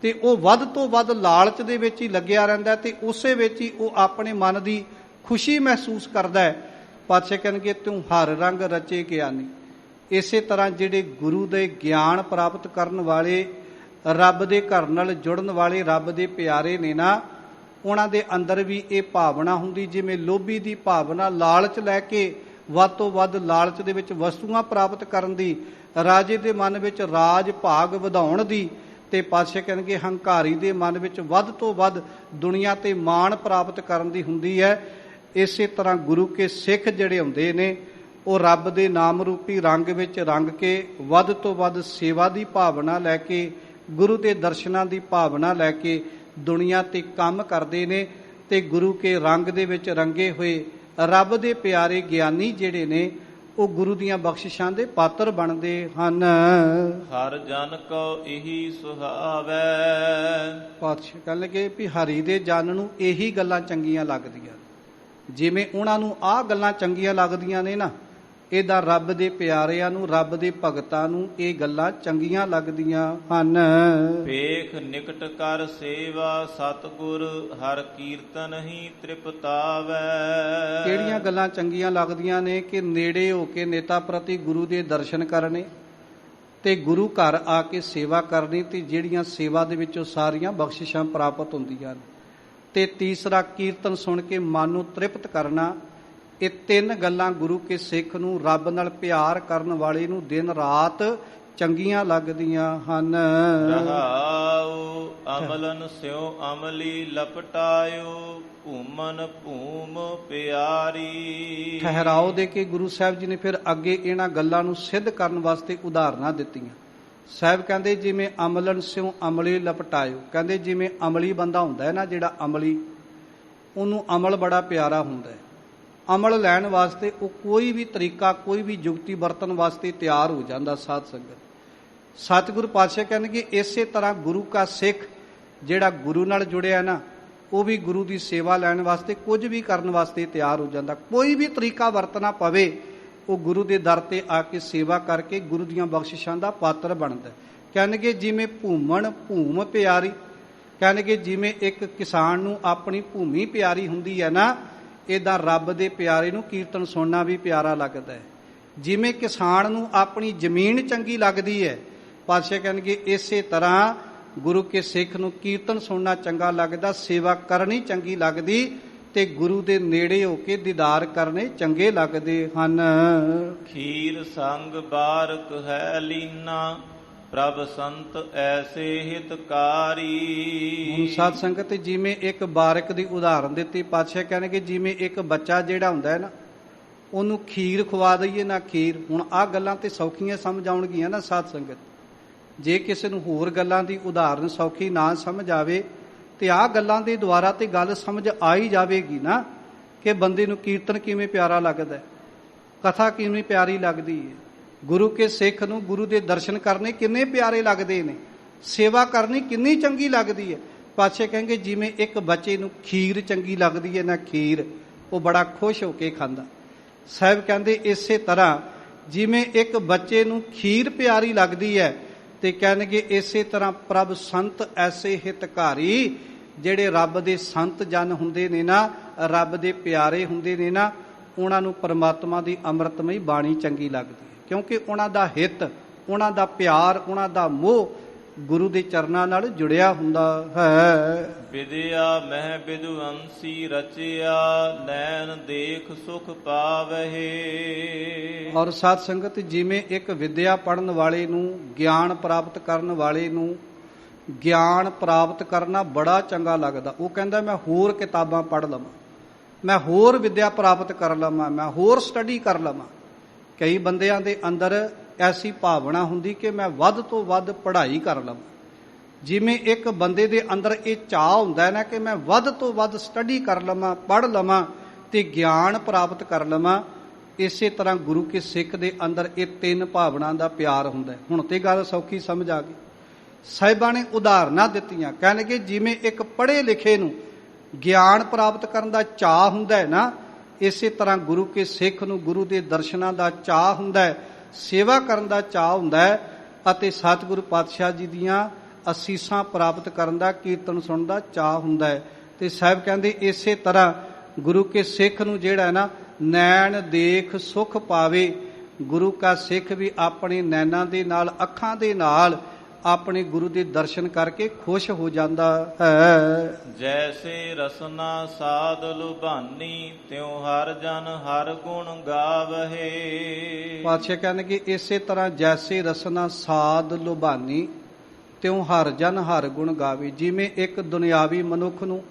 ਤੇ ਉਹ ਵੱਧ ਤੋਂ ਵੱਧ ਲਾਲਚ ਦੇ ਵਿੱਚ ਹੀ ਲੱਗਿਆ ਰਹਿੰਦਾ ਤੇ ਉਸੇ ਵਿੱਚ ਹੀ ਉਹ ਆਪਣੇ ਮਨ ਦੀ ਖੁਸ਼ੀ ਮਹਿਸੂਸ ਕਰਦਾ ਹੈ। ਪਾਤਸ਼ਾਹ ਕਹਿਣਗੇ ਤੂੰ ਹਰ ਰੰਗ ਰਚੇ ਗਿਆਨੀ। ਇਸੇ ਤਰ੍ਹਾਂ ਜਿਹੜੇ ਗੁਰੂ ਦੇ ਗਿਆਨ ਪ੍ਰਾਪਤ ਕਰਨ ਵਾਲੇ, ਰੱਬ ਦੇ ਘਰ ਨਾਲ ਜੁੜਨ ਵਾਲੇ ਰੱਬ ਦੇ ਪਿਆਰੇ ਨੇ ਨਾ, ਉਹਨਾਂ ਦੇ ਅੰਦਰ ਵੀ ਇਹ ਭਾਵਨਾ ਹੁੰਦੀ, ਜਿਵੇਂ ਲੋਭੀ ਦੀ ਭਾਵਨਾ ਲਾਲਚ ਲੈ ਕੇ ਵੱਧ ਤੋਂ ਵੱਧ ਲਾਲਚ ਦੇ ਵਿੱਚ ਵਸਤੂਆਂ ਪ੍ਰਾਪਤ ਕਰਨ ਦੀ, ਰਾਜੇ ਦੇ ਮਨ ਵਿੱਚ ਰਾਜ ਭਾਗ ਵਧਾਉਣ ਦੀ, ਤੇ ਪਾਤਸ਼ਾਹ ਕਹਿਣਗੇ ਹੰਕਾਰੀ ਦੇ ਮਨ ਵਿੱਚ ਵੱਧ ਤੋਂ ਵੱਧ ਦੁਨੀਆ ਤੇ ਮਾਣ ਪ੍ਰਾਪਤ ਕਰਨ ਦੀ ਹੁੰਦੀ ਹੈ। ਇਸੇ ਤਰ੍ਹਾਂ ਗੁਰੂ ਕੇ ਸਿੱਖ ਜਿਹੜੇ ਹੁੰਦੇ ਨੇ, ਉਹ ਰੱਬ ਦੇ ਨਾਮ ਰੂਪੀ ਰੰਗ ਵਿੱਚ ਰੰਗ ਕੇ ਵੱਧ ਤੋਂ ਵੱਧ ਸੇਵਾ ਦੀ ਭਾਵਨਾ ਲੈ ਕੇ, ਗੁਰੂ ਦੇ ਦਰਸ਼ਨਾਂ ਦੀ ਭਾਵਨਾ ਲੈ ਕੇ ਦੁਨੀਆ ਤੇ ਕੰਮ ਕਰਦੇ ਨੇ, ਤੇ ਗੁਰੂ ਕੇ ਰੰਗ ਦੇ ਵਿੱਚ ਰੰਗੇ ਹੋਏ ਰੱਬ ਦੇ ਪਿਆਰੇ ਗਿਆਨੀ ਜਿਹੜੇ ਨੇ, ਉਹ ਗੁਰੂ ਦੀਆਂ ਬਖਸ਼ਿਸ਼ਾਂ ਦੇ ਪਾਤਰ ਬਣਦੇ ਹਨ। ਹਰ ਜਨ ਕੋ ਇਹੀ ਸੁਹਾਵੈ। ਪਾਤਸ਼ਾਹ ਕਹਿਣ ਲੱਗੇ ਵੀ ਹਰੀ ਦੇ ਜਨ ਨੂੰ ਇਹੀ ਗੱਲਾਂ ਚੰਗੀਆਂ ਲੱਗਦੀਆਂ, ਜਿਵੇਂ ਉਹਨਾਂ ਨੂੰ ਆਹ ਗੱਲਾਂ ਚੰਗੀਆਂ ਲੱਗਦੀਆਂ ਨੇ ਨਾ, ਇਹਦਾ ਰੱਬ ਦੇ ਪਿਆਰਿਆਂ ਨੂੰ, ਰੱਬ ਦੇ ਭਗਤਾਂ ਨੂੰ ਇਹ ਗੱਲਾਂ ਚੰਗੀਆਂ ਲੱਗਦੀਆਂ ਹਨ। ਵੇਖ ਨਿਕਟ ਕਰ ਸੇਵਾ ਸਤਿਗੁਰ, ਹਰ ਕੀਰਤਨ ਹੀ ਤ੍ਰਿਪਤਾਵੈ। ਕਿਹੜੀਆਂ ਗੱਲਾਂ ਚੰਗੀਆਂ ਲੱਗਦੀਆਂ ਨੇ? ਕਿ ਨੇੜੇ ਹੋ ਕੇ ਨੇਤਾ ਪ੍ਰਤੀ ਗੁਰੂ ਦੇ ਦਰਸ਼ਨ ਕਰਨੇ, ਤੇ ਗੁਰੂ ਘਰ ਆ ਕੇ ਸੇਵਾ ਕਰਨੀ, ਤੇ ਜਿਹੜੀਆਂ ਸੇਵਾ ਦੇ ਵਿੱਚੋਂ ਸਾਰੀਆਂ ਬਖਸ਼ਿਸ਼ਾਂ ਪ੍ਰਾਪਤ ਹੁੰਦੀਆਂ ਨੇ, ਤੇ ਤੀਸਰਾ ਕੀਰਤਨ ਸੁਣ ਕੇ ਮਨ ਨੂੰ ਤ੍ਰਿਪਤ ਕਰਨਾ। ਇਹ ਤਿੰਨ ਗੱਲਾਂ ਗੁਰੂ ਕੇ ਸਿੱਖ ਨੂੰ, ਰੱਬ ਨਾਲ ਪਿਆਰ ਕਰਨ ਵਾਲੇ ਨੂੰ ਦਿਨ ਰਾਤ ਚੰਗੀਆਂ ਲੱਗਦੀਆਂ ਹਨ। ਰਹਾਉ ਅਮਲਨ ਸਿਉ ਅਮਲੀ ਲਪਟਾਇਓ, ਭੂਮਨ ਭੂਮ ਪਿਆਰੀ। ਠਹਿਰਾਓ ਦੇ ਕੇ ਗੁਰੂ ਸਾਹਿਬ ਜੀ ਨੇ ਫਿਰ ਅੱਗੇ ਇਹਨਾਂ ਗੱਲਾਂ ਨੂੰ ਸਿੱਧ ਕਰਨ ਵਾਸਤੇ ਉਦਾਹਰਨਾਂ ਦਿੱਤੀਆਂ। ਸਾਹਿਬ ਕਹਿੰਦੇ ਜਿਵੇਂ ਅਮਲਨ ਸਿਉ ਅਮਲੀ ਲਪਟਾਇਓ, ਕਹਿੰਦੇ ਜਿਵੇਂ ਅਮਲੀ ਬੰਦਾ ਹੁੰਦਾ ਹੈ ਨਾ, ਜਿਹੜਾ ਅਮਲੀ, ਉਹਨੂੰ ਅਮਲ ਬੜਾ ਪਿਆਰਾ ਹੁੰਦਾ ਹੈ। ਅਮਲ ਲੈਣ ਵਾਸਤੇ ਉਹ ਕੋਈ ਵੀ ਤਰੀਕਾ, ਕੋਈ ਵੀ ਜੁਗਤੀ ਵਰਤਣ ਵਾਸਤੇ ਤਿਆਰ ਹੋ ਜਾਂਦਾ। ਸਾਧ ਸੰਗਤ, ਸਤਿਗੁਰੂ ਪਾਤਸ਼ਾਹ ਕਹਿੰਦੇ ਇਸੇ ਤਰ੍ਹਾਂ ਗੁਰੂ ਕਾ ਸਿੱਖ ਜਿਹੜਾ ਗੁਰੂ ਨਾਲ ਜੁੜਿਆ ਨਾ, ਉਹ ਵੀ ਗੁਰੂ ਦੀ ਸੇਵਾ ਲੈਣ ਵਾਸਤੇ, ਕੁਝ ਵੀ ਕਰਨ ਵਾਸਤੇ ਤਿਆਰ ਹੋ ਜਾਂਦਾ। ਕੋਈ ਵੀ ਤਰੀਕਾ ਵਰਤਣਾ ਪਵੇ, ਉਹ ਗੁਰੂ ਦੇ ਦਰ ਤੇ ਆ ਕੇ ਸੇਵਾ ਕਰਕੇ ਗੁਰੂ ਦੀਆਂ ਬਖਸ਼ਿਸ਼ਾਂ ਦਾ ਪਾਤਰ ਬਣਦਾ। ਕਹਿਣਗੇ ਜਿਵੇਂ ਭੂਮਣ ਭੂਮ ਪਿਆਰੀ, ਕਹਿਣਗੇ ਜਿਵੇਂ ਇੱਕ ਕਿਸਾਨ ਨੂੰ ਆਪਣੀ ਭੂਮੀ ਪਿਆਰੀ ਹੁੰਦੀ ਹੈ ਨਾ, ਇੱਦਾਂ ਰੱਬ ਦੇ ਪਿਆਰੇ ਨੂੰ ਕੀਰਤਨ ਸੁਣਨਾ ਵੀ ਪਿਆਰਾ ਲੱਗਦਾ ਹੈ। ਜਿਵੇਂ ਕਿਸਾਨ ਨੂੰ ਆਪਣੀ ਜ਼ਮੀਨ ਚੰਗੀ ਲੱਗਦੀ ਹੈ, ਪਾਤਸ਼ਾਹ ਕਹਿਣਗੇ ਇਸੇ ਤਰ੍ਹਾਂ ਗੁਰੂ ਕੇ ਸਿੱਖ ਨੂੰ ਕੀਰਤਨ ਸੁਣਨਾ ਚੰਗਾ ਲੱਗਦਾ, ਸੇਵਾ ਕਰਨੀ ਚੰਗੀ ਲੱਗਦੀ, ਤੇ ਗੁਰੂ ਦੇ ਨੇੜੇ ਹੋ ਕੇ ਦੀਦਾਰ ਕਰਨੇ ਚੰਗੇ ਲੱਗਦੇ ਹਨ। ਖੀਰ ਸੰਗ ਬਾਰਕ ਹੈ ਲੀਨਾ, ਪ੍ਰਭ ਸੰਤ ਐਸੇ ਹਿਤਕਾਰੀ। ਹੁਣ ਸਾਧ ਸੰਗਤ, ਜਿਵੇਂ ਇੱਕ ਬਾਰਕ ਦੀ ਉਦਾਹਰਨ ਦਿੱਤੀ ਪਾਤਸ਼ਾਹ ਕਹਿਣਗੇ, ਜਿਵੇਂ ਇੱਕ ਬੱਚਾ ਜਿਹੜਾ ਹੁੰਦਾ ਹੈ ਨਾ, ਉਹਨੂੰ ਖੀਰ ਖਵਾ ਦਈਏ ਨਾ, ਖੀਰ। ਹੁਣ ਆਹ ਗੱਲਾਂ ਤੇ ਸੌਖੀਆਂ ਸਮਝ ਆਉਣਗੀਆਂ ਨਾ ਸਾਧ ਸੰਗਤ। ਜੇ ਕਿਸੇ ਨੂੰ ਹੋਰ ਗੱਲਾਂ ਦੀ ਉਦਾਹਰਨ ਸੌਖੀ ਨਾ ਸਮਝ ਆਵੇ, ਤੇ ਆਹ ਗੱਲਾਂ ਦੇ ਦੁਆਰਾ ਤੇ ਗੱਲ ਸਮਝ ਆ ਹੀ ਜਾਵੇਗੀ ਨਾ, ਕਿ ਬੰਦੇ ਨੂੰ ਕੀਰਤਨ ਕਿਵੇਂ ਪਿਆਰਾ ਲੱਗਦਾ, ਕਥਾ ਕਿਵੇਂ ਪਿਆਰੀ ਲੱਗਦੀ ਹੈ, ਗੁਰੂ ਕੇ ਸਿੱਖ ਨੂੰ ਗੁਰੂ ਦੇ ਦਰਸ਼ਨ ਕਰਨੇ ਕਿੰਨੇ ਪਿਆਰੇ ਲੱਗਦੇ ਨੇ, ਸੇਵਾ ਕਰਨੀ ਕਿੰਨੀ ਚੰਗੀ ਲੱਗਦੀ ਹੈ। ਪਾਤਸ਼ਾਹ ਕਹਿੰਗੇ ਜਿਵੇਂ ਇੱਕ ਬੱਚੇ ਨੂੰ ਖੀਰ ਚੰਗੀ ਲੱਗਦੀ ਹੈ ਨਾ, ਖੀਰ ਉਹ ਬੜਾ ਖੁਸ਼ ਹੋ ਕੇ ਖਾਂਦਾ। ਸਾਹਿਬ ਕਹਿੰਦੇ ਇਸੇ ਤਰ੍ਹਾਂ ਜਿਵੇਂ ਇੱਕ ਬੱਚੇ ਨੂੰ ਖੀਰ ਪਿਆਰੀ ਲੱਗਦੀ ਹੈ, ਤੇ ਕਹਿਣਗੇ ਇਸੇ ਤਰ੍ਹਾਂ ਪ੍ਰਭ ਸੰਤ ਐਸੇ ਹਿਤਕਾਰੀ, ਜਿਹੜੇ ਰੱਬ ਦੇ ਸੰਤ ਜਨ ਹੁੰਦੇ ਨੇ ਨਾ, ਰੱਬ ਦੇ ਪਿਆਰੇ ਹੁੰਦੇ ਨੇ ਨਾ, ਉਹਨਾਂ ਨੂੰ ਪਰਮਾਤਮਾ ਦੀ ਅੰਮ੍ਰਿਤਮਈ ਬਾਣੀ ਚੰਗੀ ਲੱਗਦੀ ਹੈ, ਕਿਉਂਕਿ ਉਹਨਾਂ ਦਾ ਹਿੱਤ, ਉਹਨਾਂ ਦਾ ਪਿਆਰ, ਉਹਨਾਂ ਦਾ ਮੋਹ ਗੁਰੂ ਦੇ ਚਰਨਾਂ ਨਾਲ ਜੁੜਿਆ ਹੁੰਦਾ ਹੈ। ਵਿਦਿਆ ਮਹਿ ਵਿਦਵੰਸੀ ਰਚਿਆ, ਨੈਣ ਦੇਖ ਸੁਖ ਪਾਵਹਿ। ਔਰ ਸਾਧ ਸੰਗਤ, ਜਿਵੇਂ ਇੱਕ ਵਿਦਿਆ ਪੜ੍ਹਨ ਵਾਲੇ ਨੂੰ, ਗਿਆਨ ਪ੍ਰਾਪਤ ਕਰਨ ਵਾਲੇ ਨੂੰ ਗਿਆਨ ਪ੍ਰਾਪਤ ਕਰਨਾ ਬੜਾ ਚੰਗਾ ਲੱਗਦਾ। ਉਹ ਕਹਿੰਦਾ ਮੈਂ ਹੋਰ ਕਿਤਾਬਾਂ ਪੜ੍ਹ ਲਵਾਂ, ਮੈਂ ਹੋਰ ਵਿਦਿਆ ਪ੍ਰਾਪਤ ਕਰ ਲਵਾਂ, ਮੈਂ ਹੋਰ ਸਟੱਡੀ ਕਰ ਲਵਾਂ। ਕਈ ਬੰਦਿਆਂ ਦੇ ਅੰਦਰ ਐਸੀ ਭਾਵਨਾ ਹੁੰਦੀ ਕਿ ਮੈਂ ਵੱਧ ਤੋਂ ਵੱਧ ਪੜ੍ਹਾਈ ਕਰ ਲਵਾਂ। ਜਿਵੇਂ ਇੱਕ ਬੰਦੇ ਦੇ ਅੰਦਰ ਇਹ ਚਾਅ ਹੁੰਦਾ ਹੈ ਨਾ ਕਿ ਮੈਂ ਵੱਧ ਤੋਂ ਵੱਧ ਸਟੱਡੀ ਕਰ ਲਵਾਂ, ਪੜ੍ਹ ਲਵਾਂ ਤੇ ਗਿਆਨ ਪ੍ਰਾਪਤ ਕਰ ਲਵਾਂ, ਇਸੇ ਤਰ੍ਹਾਂ ਗੁਰੂ ਕੇ ਸਿੱਖ ਦੇ ਅੰਦਰ ਇਹ ਤਿੰਨ ਭਾਵਨਾ ਦਾ ਪਿਆਰ ਹੁੰਦਾ ਹੈ। ਹੁਣ ਤੇ ਗੱਲ ਸੌਖੀ ਸਮਝ ਆ ਗਈ। ਸਾਹਿਬਾਂ ਨੇ ਉਦਾਹਰਨਾਂ ਦਿੱਤੀਆਂ, ਕਹਿਣਗੇ ਜਿਵੇਂ ਇੱਕ ਪੜ੍ਹੇ ਲਿਖੇ ਨੂੰ ਗਿਆਨ ਪ੍ਰਾਪਤ ਕਰਨ ਦਾ ਚਾਅ ਹੁੰਦਾ ਹੈ ਨਾ, ਇਸੇ ਤਰ੍ਹਾਂ ਗੁਰੂ ਕੇ ਸਿੱਖ ਨੂੰ ਗੁਰੂ ਦੇ ਦਰਸ਼ਨਾਂ ਦਾ ਚਾਅ ਹੁੰਦਾ ਹੈ, ਸੇਵਾ ਕਰਨ ਦਾ ਚਾਅ ਹੁੰਦਾ ਹੈ, ਅਤੇ ਸਤਿਗੁਰੂ ਪਾਤਸ਼ਾਹ ਜੀ ਦੀਆਂ ਅਸੀਸਾਂ ਪ੍ਰਾਪਤ ਕਰਨ ਦਾ, ਕੀਰਤਨ ਸੁਣਨ ਦਾ ਚਾਅ ਹੁੰਦਾ ਹੈ। ਤੇ ਸਾਹਿਬ ਕਹਿੰਦੇ ਇਸੇ ਤਰ੍ਹਾਂ ਗੁਰੂ ਕੇ ਸਿੱਖ ਨੂੰ ਜਿਹੜਾ ਹੈ ਨਾ, ਨੈਣ ਦੇਖ ਸੁਖ ਪਾਵੇ, ਗੁਰੂ ਕਾ ਸਿੱਖ ਵੀ ਆਪਣੇ ਨੈਣਾਂ ਦੇ ਨਾਲ, ਅੱਖਾਂ ਦੇ ਨਾਲ ਆਪਣੇ ਗੁਰੂ ਦੇ ਦਰਸ਼ਨ ਕਰਕੇ ਖੁਸ਼ ਹੋ ਜਾਂਦਾ ਹੈ। ਜੈਸੇ ਰਸਨਾ ਸਾਧ ਲੁਭਾਨੀ ਤਿਉ ਹਰ ਜਨ ਹਰ ਗੁਣ ਗਾਵਹੇ। ਪਾਤਸ਼ਾਹ ਕਹਿੰਦੇ ਇਸੇ ਤਰ੍ਹਾਂ ਜੈਸੇ ਰਸਨਾ ਸਾਧ ਲੁਭਾਨੀ ਤਿਉ ਹਰ ਜਨ ਹਰ ਗੁਣ ਗਾਵੇ। ਜਿਵੇਂ ਇੱਕ ਦੁਨਿਆਵੀ ਮਨੁੱਖ ਨੂੰ